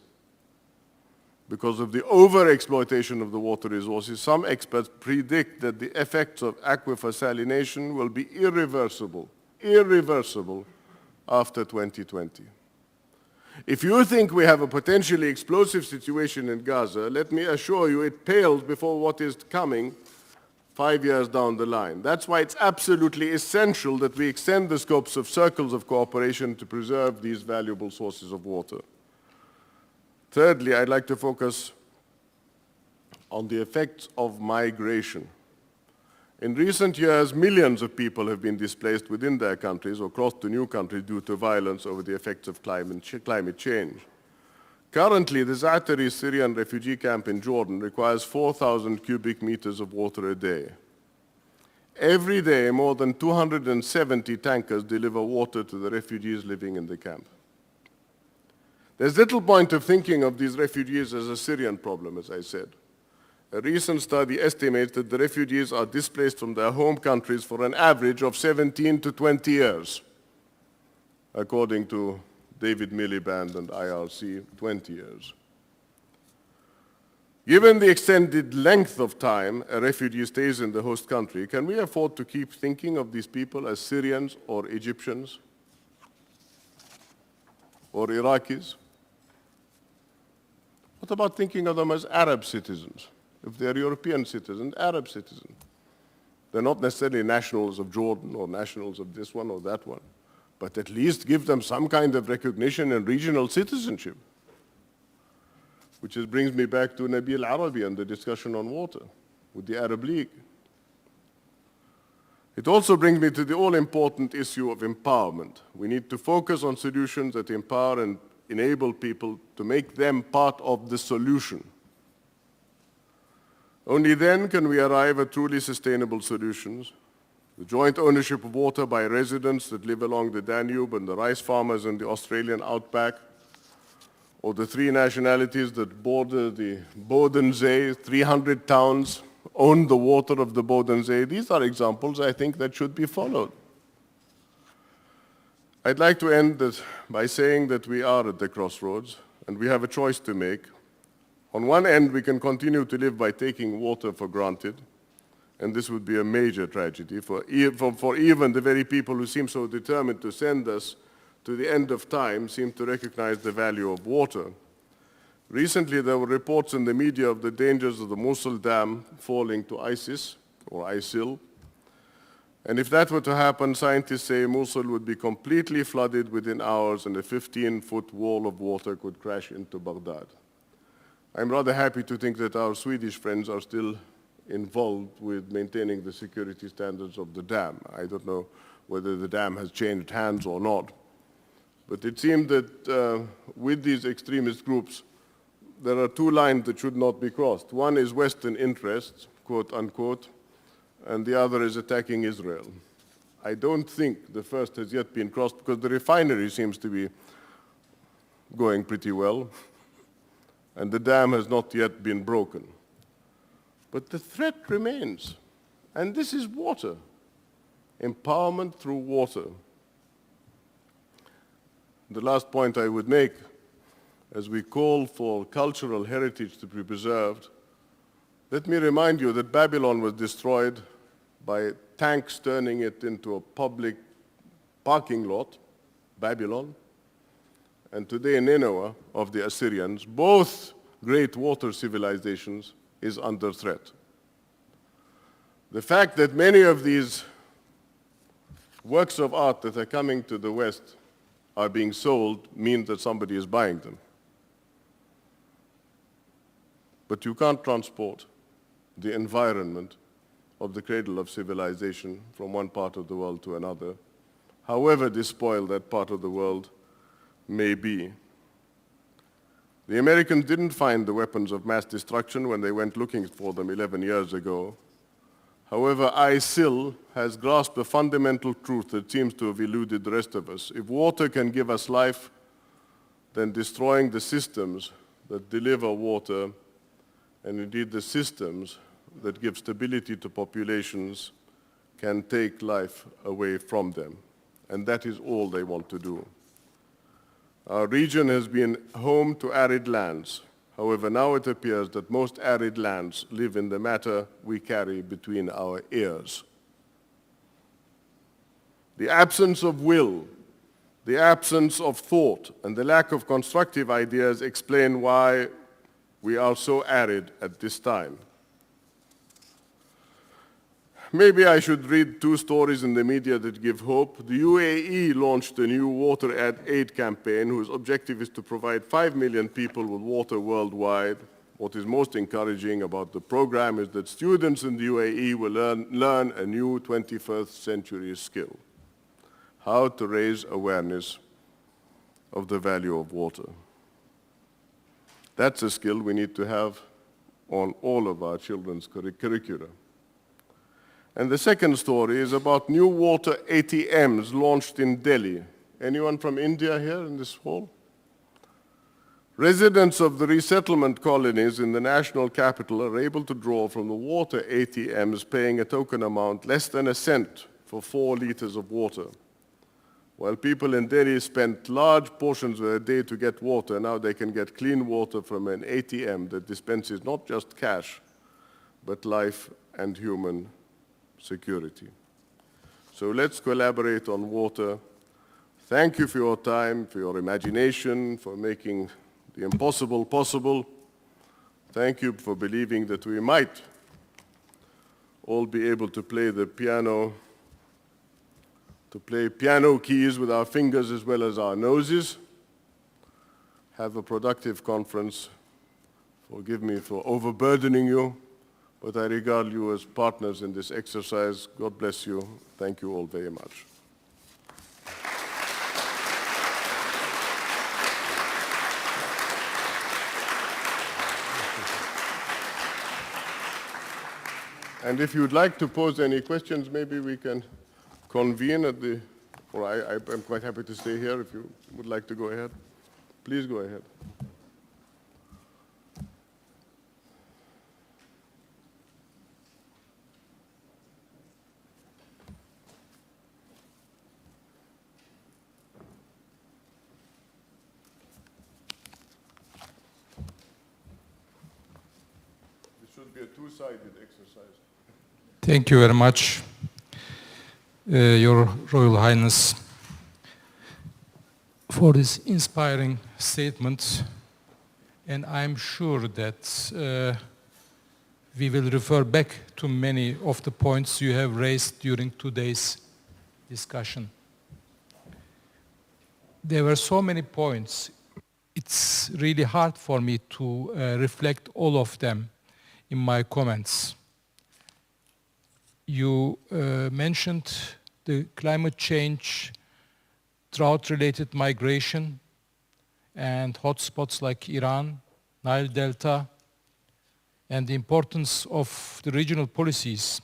Because of the overexploitation of the water resources, some experts predict that the effects of aquifer salination will be irreversible after 2020. If you think we have a potentially explosive situation in Gaza, let me assure you it pales before what is coming 5 years down the line. That's why it's absolutely essential that we extend the scopes of circles of cooperation to preserve these valuable sources of water. Thirdly, I'd like to focus on the effects of migration. In recent years, millions of people have been displaced within their countries or crossed to new countries due to violence over the effects of climate change. Currently, the Zaatari Syrian refugee camp in Jordan requires 4,000 cubic meters of water a day. Every day, more than 270 tankers deliver water to the refugees living in the camp. There's little point of thinking of these refugees as a Syrian problem, as I said. A recent study estimates that the refugees are displaced from their home countries for an average of 17 to 20 years, according to David Miliband and IRC, 20 years. Given the extended length of time a refugee stays in the host country, can we afford to keep thinking of these people as Syrians or Egyptians or Iraqis? What about thinking of them as Arab citizens? If they're European citizens, Arab citizens. They're not necessarily nationals of Jordan or nationals of this one or that one, but at least give them some kind of recognition and regional citizenship. Which brings me back to Nabil Arabi and the discussion on water with the Arab League. It also brings me to the all-important issue of empowerment. We need to focus on solutions that empower and enable people to make them part of the solution. Only then can we arrive at truly sustainable solutions. The joint ownership of water by residents that live along the Danube and the rice farmers in the Australian outback, or the three nationalities that border the Bodensee, 300 towns own the water of the Bodensee. These are examples, I think, that should be followed. I'd like to end this by saying that we are at the crossroads and we have a choice to make. On one end, we can continue to live by taking water for granted, and this would be a major tragedy for even the very people who seem so determined to send us to the end of time seem to recognize the value of water. Recently, there were reports in the media of the dangers of the Mosul Dam falling to ISIS, or ISIL. And if that were to happen, scientists say Mosul would be completely flooded within hours and a 15-foot wall of water could crash into Baghdad. I'm rather happy to think that our Swedish friends are still involved with maintaining the security standards of the dam. I don't know whether the dam has changed hands or not. But it seemed that with these extremist groups, there are two lines that should not be crossed. One is Western interests, quote unquote, and the other is attacking Israel. I don't think the first has yet been crossed because the refinery seems to be going pretty well, and the dam has not yet been broken. But the threat remains, and this is water, empowerment through water. The last point I would make, as we call for cultural heritage to be preserved, let me remind you that Babylon was destroyed by tanks turning it into a public parking lot, Babylon, and today Nineveh of the Assyrians, both great water civilizations, is under threat. The fact that many of these works of art that are coming to the West are being sold means that somebody is buying them. But you can't transport the environment of the cradle of civilization from one part of the world to another, however despoiled that part of the world may be. The Americans didn't find the weapons of mass destruction when they went looking for them 11 years ago. However, ISIL has grasped a fundamental truth that seems to have eluded the rest of us. If water can give us life, then destroying the systems that deliver water, and indeed the systems that give stability to populations, can take life away from them. And that is all they want to do. Our region has been home to arid lands. However, now it appears that most arid lands live in the matter we carry between our ears. The absence of will, the absence of thought, and the lack of constructive ideas explain why we are so arid at this time. Maybe I should read two stories in the media that give hope. The UAE launched a new water aid campaign whose objective is to provide 5 million people with water worldwide. What is most encouraging about the program is that students in the UAE will learn a new 21st century skill: how to raise awareness of the value of water. That's a skill we need to have on all of our children's curricula. And the second story is about new water ATMs launched in Delhi. Anyone from India here in this hall? Residents of the resettlement colonies in the national capital are able to draw from the water ATMs, paying a token amount less than a cent for 4 liters of water. While people in Delhi spent large portions of their day to get water, now they can get clean water from an ATM that dispenses not just cash, but life and human security. So let's collaborate on water. Thank you for your time, for your imagination, for making the impossible possible. Thank you for believing that we might all be able to play the piano, to play piano keys with our fingers as well as our noses. Have a productive conference. Forgive me for overburdening you, but I regard you as partners in this exercise. God bless you. Thank you all very much. And if you'd like to pose any questions, maybe we can convene at the, or I'm quite happy to stay here if you would like to go ahead. Please go ahead. It should be a two-sided exercise. Thank you very much, Your Royal Highness, for this inspiring statement. And I'm sure that we will refer back to many of the points you have raised during today's discussion. There were so many points. It's really hard for me to reflect all of them in my comments. You mentioned the climate change, drought-related migration, and hotspots like Iran, Nile Delta, and the importance of the regional policies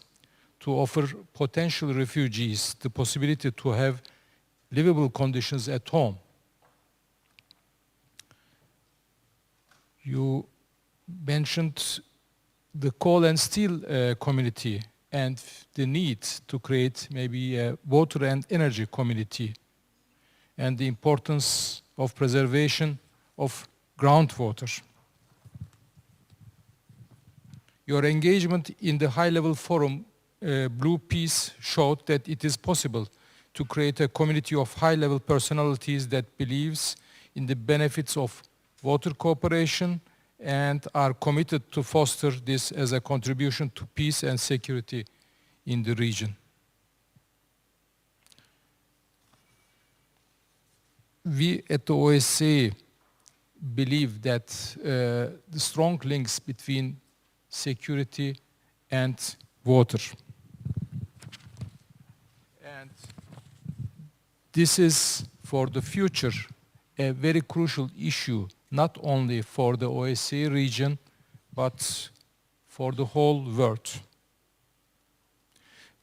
to offer potential refugees the possibility to have livable conditions at home. You mentioned the coal and steel community and the need to create maybe a water and energy community, and the importance of preservation of groundwater. Your engagement in the high-level forum, Blue Peace, showed that it is possible to create a community of high-level personalities that believes in the benefits of water cooperation and are committed to foster this as a contribution to peace and security in the region. We at the OSCE believe that the strong links between security and water. And this is for the future a very crucial issue, not only for the OSCE region, but for the whole world.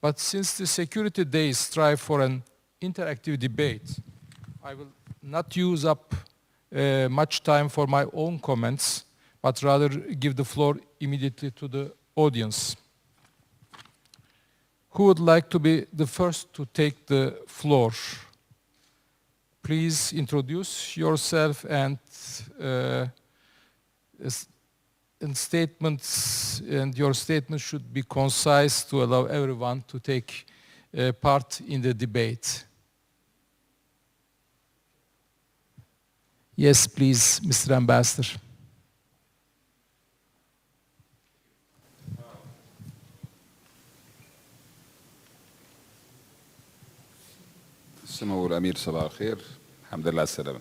But since the Security Days strive for an interactive debate, I will not use up much time for my own comments, but rather give the floor immediately to the audience. Who would like to be the first to take the floor? Please introduce yourself and statements, and your statement should be concise to allow everyone to take part in the debate. Yes, please, Mr. Ambassador. سمو الأمير صباح الخير. الحمد لله على السلامة.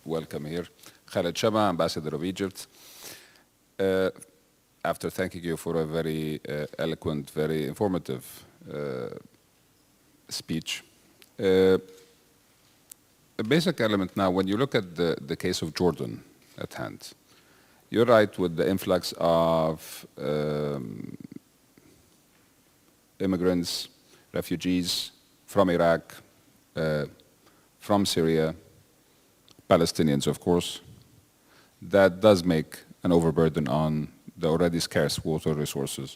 Welcome here. Khaled Shama, Ambassador of Egypt. After thanking you for a very eloquent, very informative speech, a basic element now, when you look at the case of Jordan at hand, you're right with the influx of immigrants, refugees from Iraq, from Syria, Palestinians, of course. That does make an overburden on the already scarce water resources.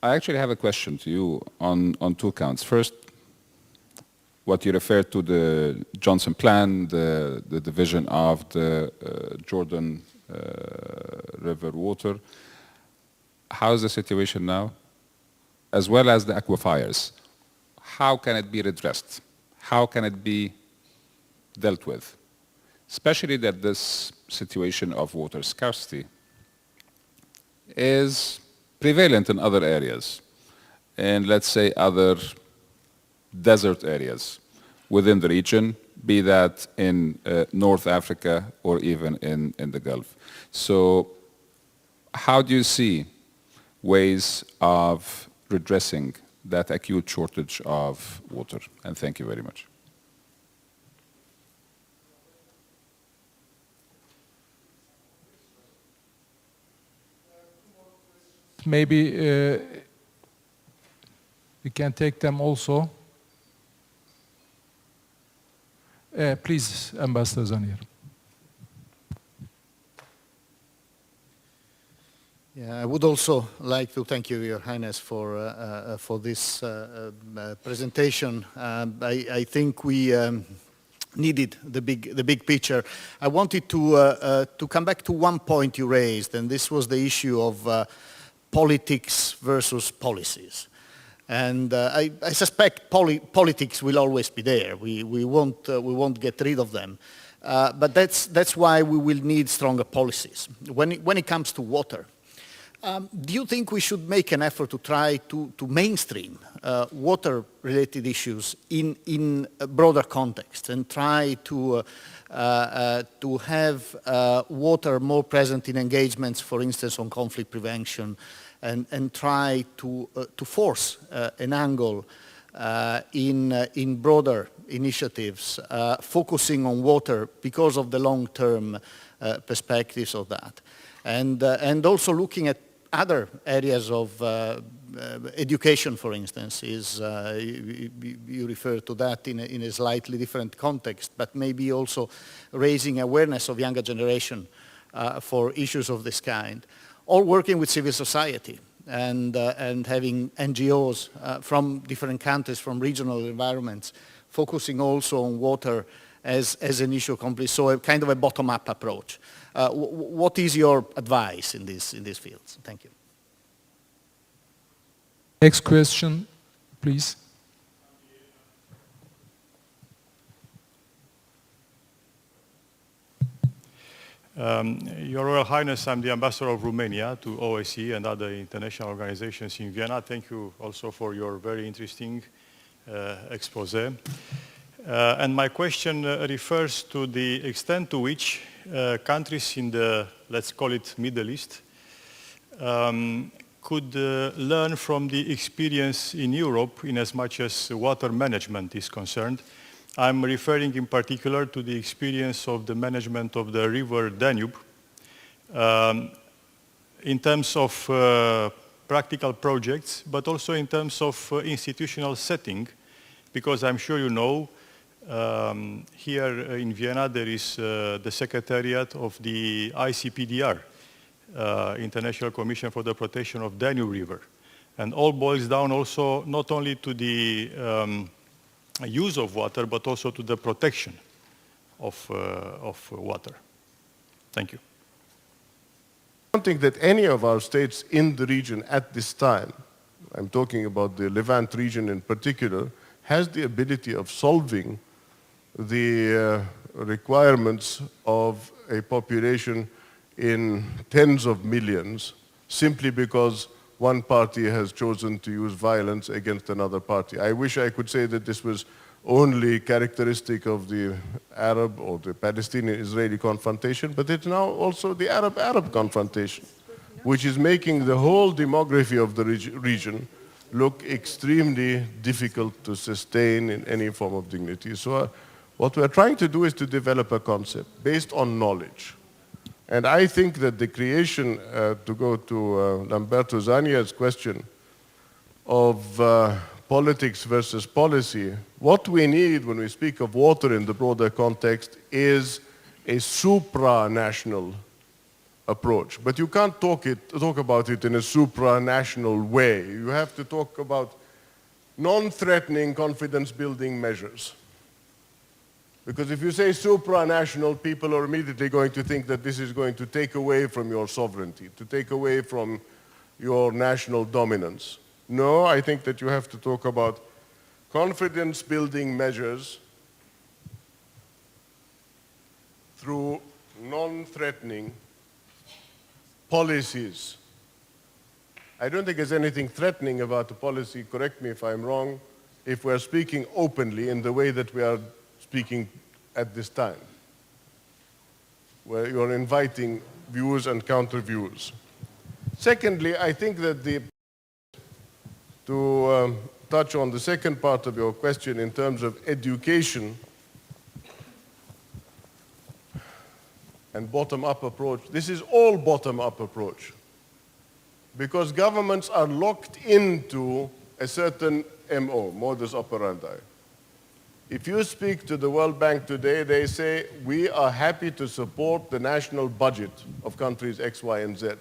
I actually have a question to you on two counts. First, what you referred to the Johnson Plan, the division of the Jordan River water. How is the situation now? As well as the aquifers. How can it be redressed? How can it be dealt with? Especially that this situation of water scarcity is prevalent in other areas, and let's say other desert areas within the region, be that in North Africa or even in the Gulf. So how do you see ways of redressing that acute shortage of water? And thank you very much. Maybe we can take them also. Please, Ambassador Zanir. Yeah, I would also like to thank you, Your Highness, for this presentation. I think we needed the big picture. I wanted to come back to one point you raised, and this was the issue of politics versus policies. And I suspect politics will always be there. We won't get rid of them. But that's why we will need stronger policies. When it comes to water, do you think we should make an effort to try to mainstream water-related issues in a broader context and try to have water more present in engagements, for instance, on conflict prevention, and try to force an angle in broader initiatives focusing on water because of the long-term perspectives of that, and also looking at other areas of education, for instance, you refer to that in a slightly different context, but maybe also raising awareness of younger generation for issues of this kind, or working with civil society and having NGOs from different countries, from regional environments, focusing also on water as an issue completely, so a kind of a bottom-up approach. What is your advice in these fields? Thank you. Next question, please. Your Royal Highness, I'm the Ambassador of Romania to OSCE and other international organizations in Vienna. Thank you also for your very interesting expose. And my question refers to the extent to which countries in the, let's call it, Middle East, could learn from the experience in Europe in as much as water management is concerned. I'm referring in particular to the experience of the management of the river Danube in terms of practical projects, but also in terms of institutional setting, because I'm sure you know, here in Vienna there is the secretariat of the ICPDR, International Commission for the Protection of Danube River. And all boils down also not only to the use of water, but also to the protection of water. Thank you. I don't think that any of our states in the region at this time, I'm talking about the Levant region in particular, has the ability of solving the requirements of a population in tens of millions simply because one party has chosen to use violence against another party. I wish I could say that this was only characteristic of the Arab or the Palestinian-Israeli confrontation, but it's now also the Arab-Arab confrontation, which is making the whole demography of the region look extremely difficult to sustain in any form of dignity. So what we're trying to do is to develop a concept based on knowledge. And I think that the creation, to go to Lamberto Zania's question, of politics versus policy, what we need when we speak of water in the broader context is a supranational approach. But you can't talk about it in a supranational way. You have to talk about non-threatening confidence-building measures. Because if you say supranational, people are immediately going to think that this is going to take away from your sovereignty, to take away from your national dominance. No, I think that you have to talk about confidence-building measures through non-threatening policies. I don't think there's anything threatening about the policy, correct me if I'm wrong, if we're speaking openly in the way that we are speaking at this time, where you're inviting views and counter-views. Secondly, I think that to touch on the second part of your question in terms of education and bottom-up approach, this is all bottom-up approach, because governments are locked into a certain MO, modus operandi. If you speak to the World Bank today, they say, we are happy to support the national budget of countries X, Y, and Z.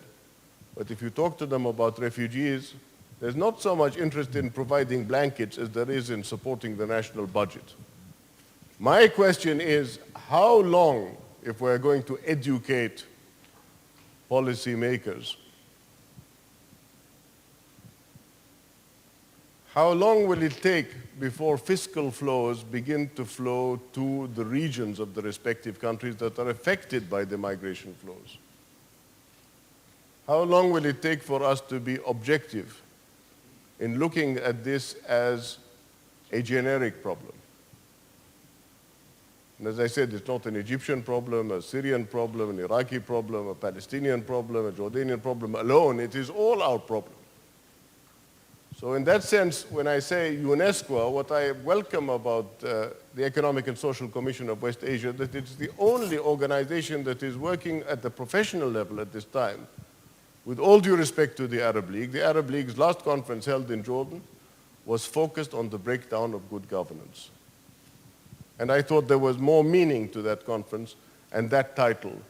But if you talk to them about refugees, there's not so much interest in providing blankets as there is in supporting the national budget. My question is, how long, if we're going to educate policymakers, how long will it take before fiscal flows begin to flow to the regions of the respective countries that are affected by the migration flows? How long will it take for us to be objective in looking at this as a generic problem? And as I said, it's not an Egyptian problem, a Syrian problem, an Iraqi problem, a Palestinian problem, a Jordanian problem alone. It is all our problem. So in that sense, when I say UNESCO, what I welcome about the Economic and Social Commission of West Asia, that it's the only organization that is working at the professional level at this time. With all due respect to the Arab League's last conference held in Jordan was focused on the breakdown of good governance. And I thought there was more meaning to that conference and that title,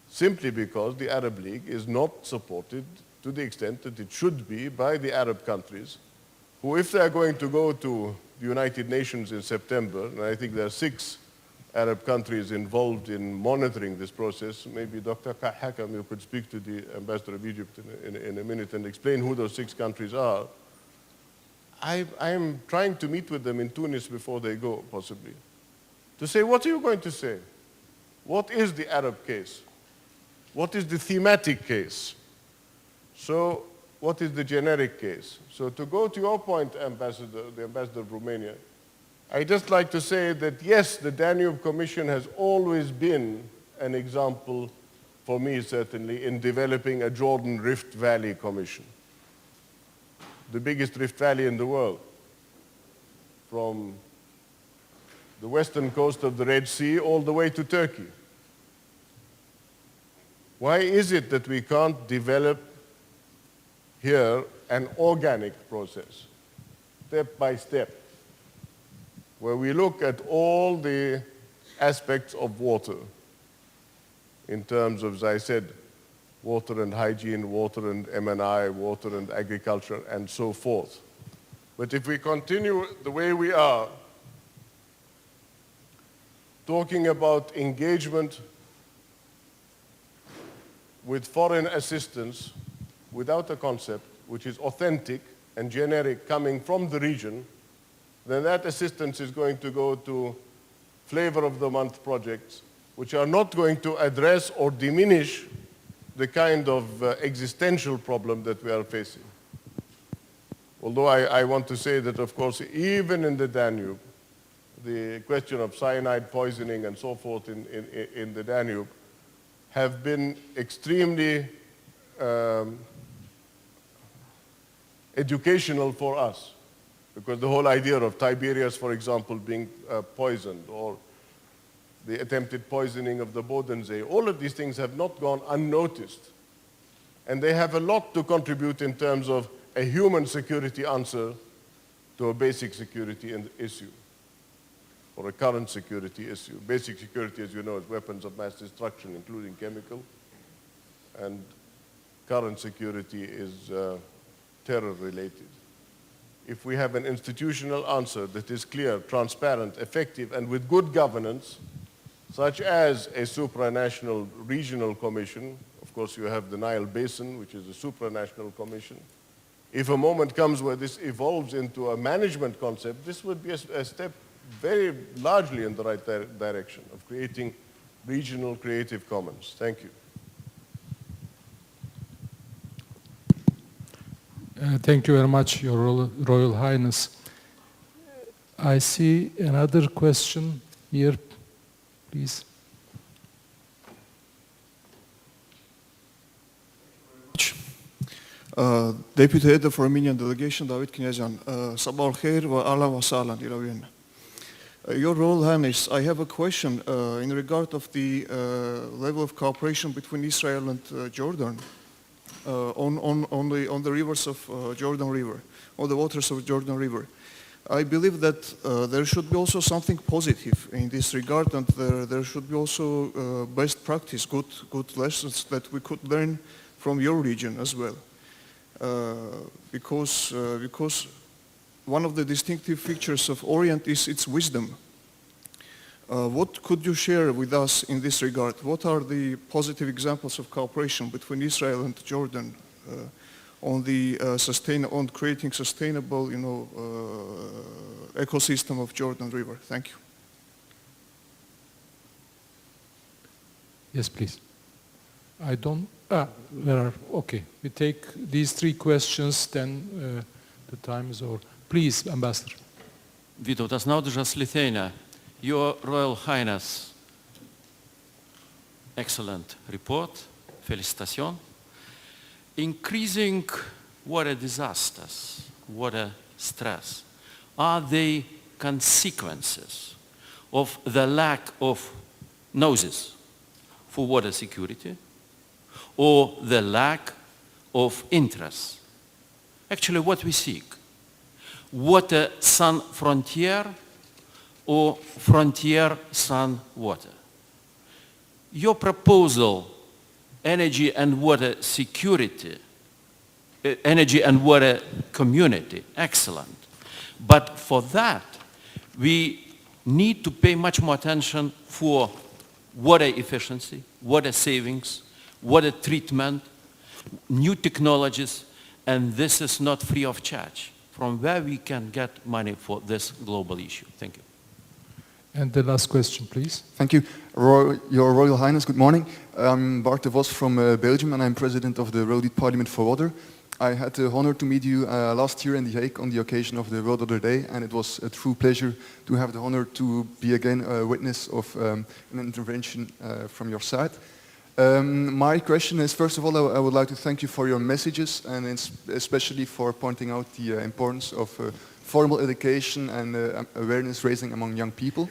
simply because the Arab League is not supported to the extent that it should be by the Arab countries, who, if they are going to go to the United Nations in September, and I think there are 6 Arab countries involved in monitoring this process, maybe Dr. Hakam, you could speak to the ambassador of Egypt in a minute and explain who those 6 countries are. I am trying to meet with them in Tunis before they go, possibly, to say, what are you going to say? What is the Arab case? What is the thematic case? So what is the generic case? So to go to your point, Ambassador, the Ambassador of Romania, I'd just like to say that yes, the Danube Commission has always been an example, for me certainly, in developing a Jordan Rift Valley Commission. The biggest Rift Valley in the world, from the western coast of the Red Sea all the way to Turkey. Why is it that we can't develop here an organic process, step by step, where we look at all the aspects of water in terms of, as I said, water and hygiene, water and M&I, water and agriculture, and so forth. But if we continue the way we are, talking about engagement with foreign assistance without a concept which is authentic and generic coming from the region, then that assistance is going to go to flavor of the month projects, which are not going to address or diminish the kind of existential problem that we are facing. Although I want to say that, of course, even in the Danube, the question of cyanide poisoning and so forth in the Danube have been extremely educational for us. Because the whole idea of Tiberias, for example, being poisoned, or the attempted poisoning of the Bodensee, all of these things have not gone unnoticed. And they have a lot to contribute in terms of a human security answer to a basic security issue, or a current security issue. Basic security, as you know, is weapons of mass destruction, including chemical. And current security is terror-related. If we have an institutional answer that is clear, transparent, effective, and with good governance, such as a supranational regional commission, of course you have the Nile Basin, which is a supranational commission. If a moment comes where this evolves into a management concept, this would be a step very largely in the right direction of creating regional creative commons. Thank you. Thank you very much, Your Royal Highness. I see another question here, please. Deputy Head of Armenian Delegation, David Knyazyan. Sabah al-Khair wa ala wa salan ila Vienna. Your Royal Highness, I have a question in regard of the level of cooperation between Israel and Jordan on the rivers of Jordan River, on the waters of Jordan River. I believe that there should be also something positive in this regard, and there should be also best practice, good lessons that we could learn from your region as well. Because one of the distinctive features of Orient is its wisdom. What could you share with us in this regard? What are the positive examples of cooperation between Israel and Jordan on creating sustainable, ecosystem of Jordan River? Thank you. Yes, please. Okay. We take these three questions, then the time is over. Please, Ambassador. Vytautas Naudužas, Lithuania. Your Royal Highness, excellent report, félicitations. Increasing water disasters, water stress, are they consequences of the lack of noses for water security, or the lack of interest? Actually, what we seek, water sans frontier or frontier sans water. Your proposal, energy and water security, energy and water community, excellent. But for that, we need to pay much more attention for water efficiency, water savings, water treatment, new technologies, and this is not free of charge. From where we can get money for this global issue? Thank you. And the last question, please. Thank you. Your Royal Highness, good morning. I'm Bart de Vos from Belgium, and I'm president of the World Youth Parliament for Water. I had the honor to meet you last year in The Hague on the occasion of the World Water Day, and it was a true pleasure to have the honor to be again a witness of an intervention from your side. My question is, first of all, I would like to thank you for your messages, and especially for pointing out the importance of formal education and awareness raising among young people.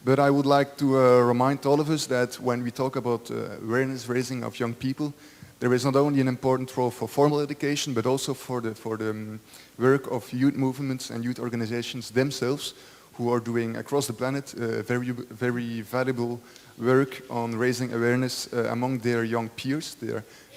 But I would like to remind all of us that when we talk about awareness raising of young people, there is not only an important role for formal education, but also for the work of youth movements and youth organizations themselves, who are doing across the planet very valuable work on raising awareness among their young peers,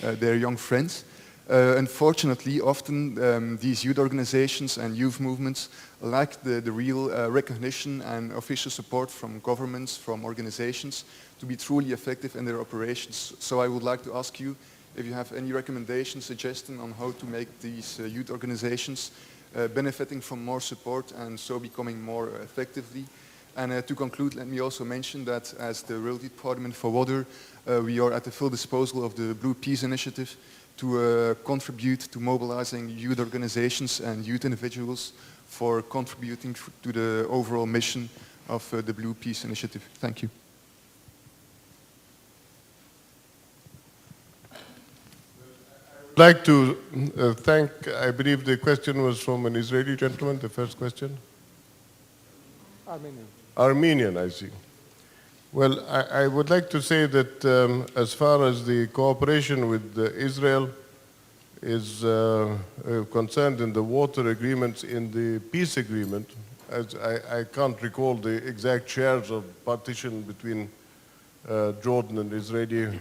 their young friends. Unfortunately, often these youth organizations and youth movements lack the real recognition and official support from governments, from organizations, to be truly effective in their operations. So I would like to ask you if you have any recommendations, suggestions on how to make these youth organizations benefiting from more support and so becoming more effectively. And to conclude, let me also mention that as the World Youth Parliament for Water, we are at the full disposal of the Blue Peace Initiative to contribute to mobilizing youth organizations and youth individuals for contributing to the overall mission of the Blue Peace Initiative. Thank you. I'd like to thank, I believe the question was from an Israeli gentleman, the first question? Armenian. Armenian, I see. Well, I would like to say that as far as the cooperation with Israel is concerned in the water agreements, in the peace agreement, as I can't recall the exact shares of partition between Jordan and Israeli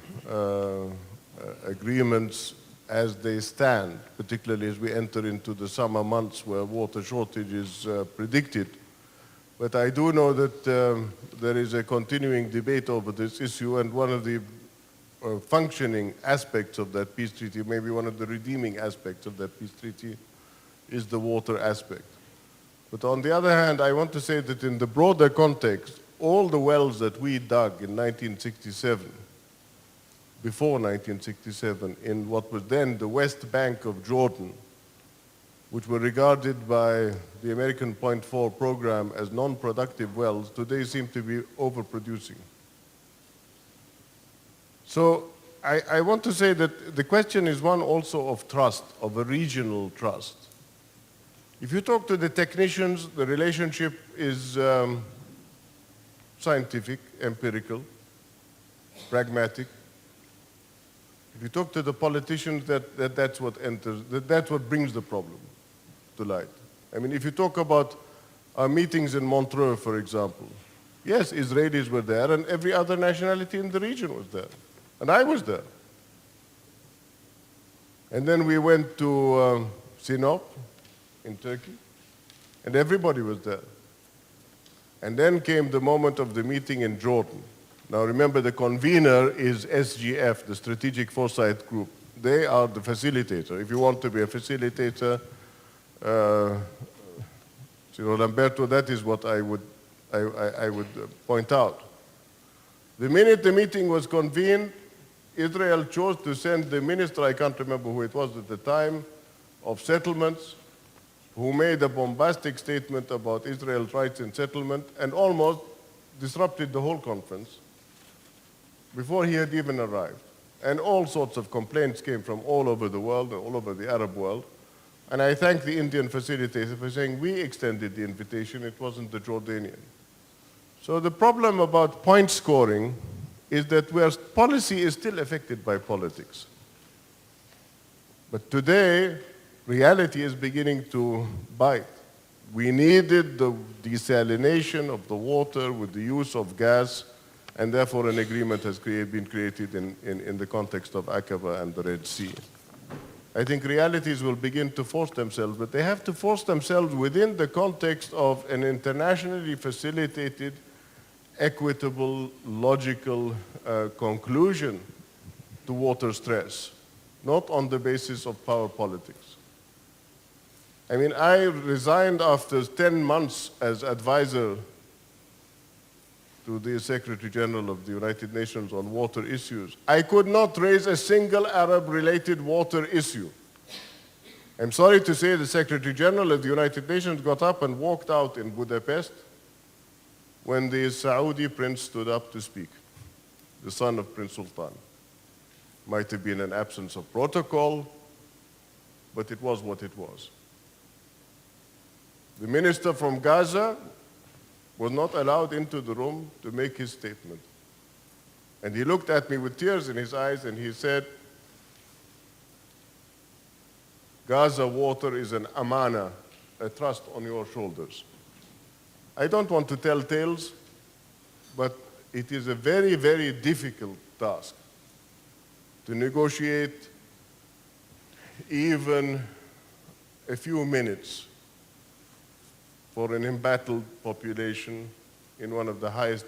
agreements as they stand, particularly as we enter into the summer months where water shortage is predicted. But I do know that there is a continuing debate over this issue, and one of the functioning aspects of that peace treaty, maybe one of the redeeming aspects of that peace treaty, is the water aspect. But on the other hand, I want to say that in the broader context, all the wells that we dug in 1967, before 1967, in what was then the West Bank of Jordan, which were regarded by the American Point 4 program as non-productive wells, today seem to be overproducing. So I want to say that the question is one also of trust, of a regional trust. If you talk to the technicians, the relationship is scientific, empirical, pragmatic. If you talk to the politicians, that's what enters, that's what brings the problem to light. I mean, if you talk about our meetings in Montreux, for example, yes, Israelis were there, and every other nationality in the region was there. And I was there. And then we went to Sinop in Turkey, and everybody was there. And then came the moment of the meeting in Jordan. Now remember, the convener is SGF, the Strategic Foresight Group. They are the facilitator. If you want to be a facilitator, Lamberto, that is what I would point out. The minute the meeting was convened, Israel chose to send the minister, I can't remember who it was at the time, of settlements, who made a bombastic statement about Israel's rights in settlement and almost disrupted the whole conference before he had even arrived. And all sorts of complaints came from all over the world, all over the Arab world. And I thank the Indian facilitator for saying we extended the invitation, it wasn't the Jordanian. So the problem about point scoring is that where policy is still affected by politics. But today, reality is beginning to bite. We needed the desalination of the water with the use of gas, and therefore an agreement has been created in the context of Aqaba and the Red Sea. I think realities will begin to force themselves, but they have to force themselves within the context of an internationally facilitated, equitable, logical conclusion to water stress, not on the basis of power politics. I mean, I resigned after 10 months as advisor to the Secretary General of the United Nations on water issues. I could not raise a single Arab-related water issue. I'm sorry to say the Secretary General of the United Nations got up and walked out in Budapest when the Saudi prince stood up to speak, the son of Prince Sultan. Might have been an absence of protocol, but it was what it was. The minister from Gaza was not allowed into the room to make his statement. And he looked at me with tears in his eyes and he said, Gaza water is an amana, a trust on your shoulders. I don't want to tell tales, but it is a very, very difficult task to negotiate even a few minutes for an embattled population in one of the highest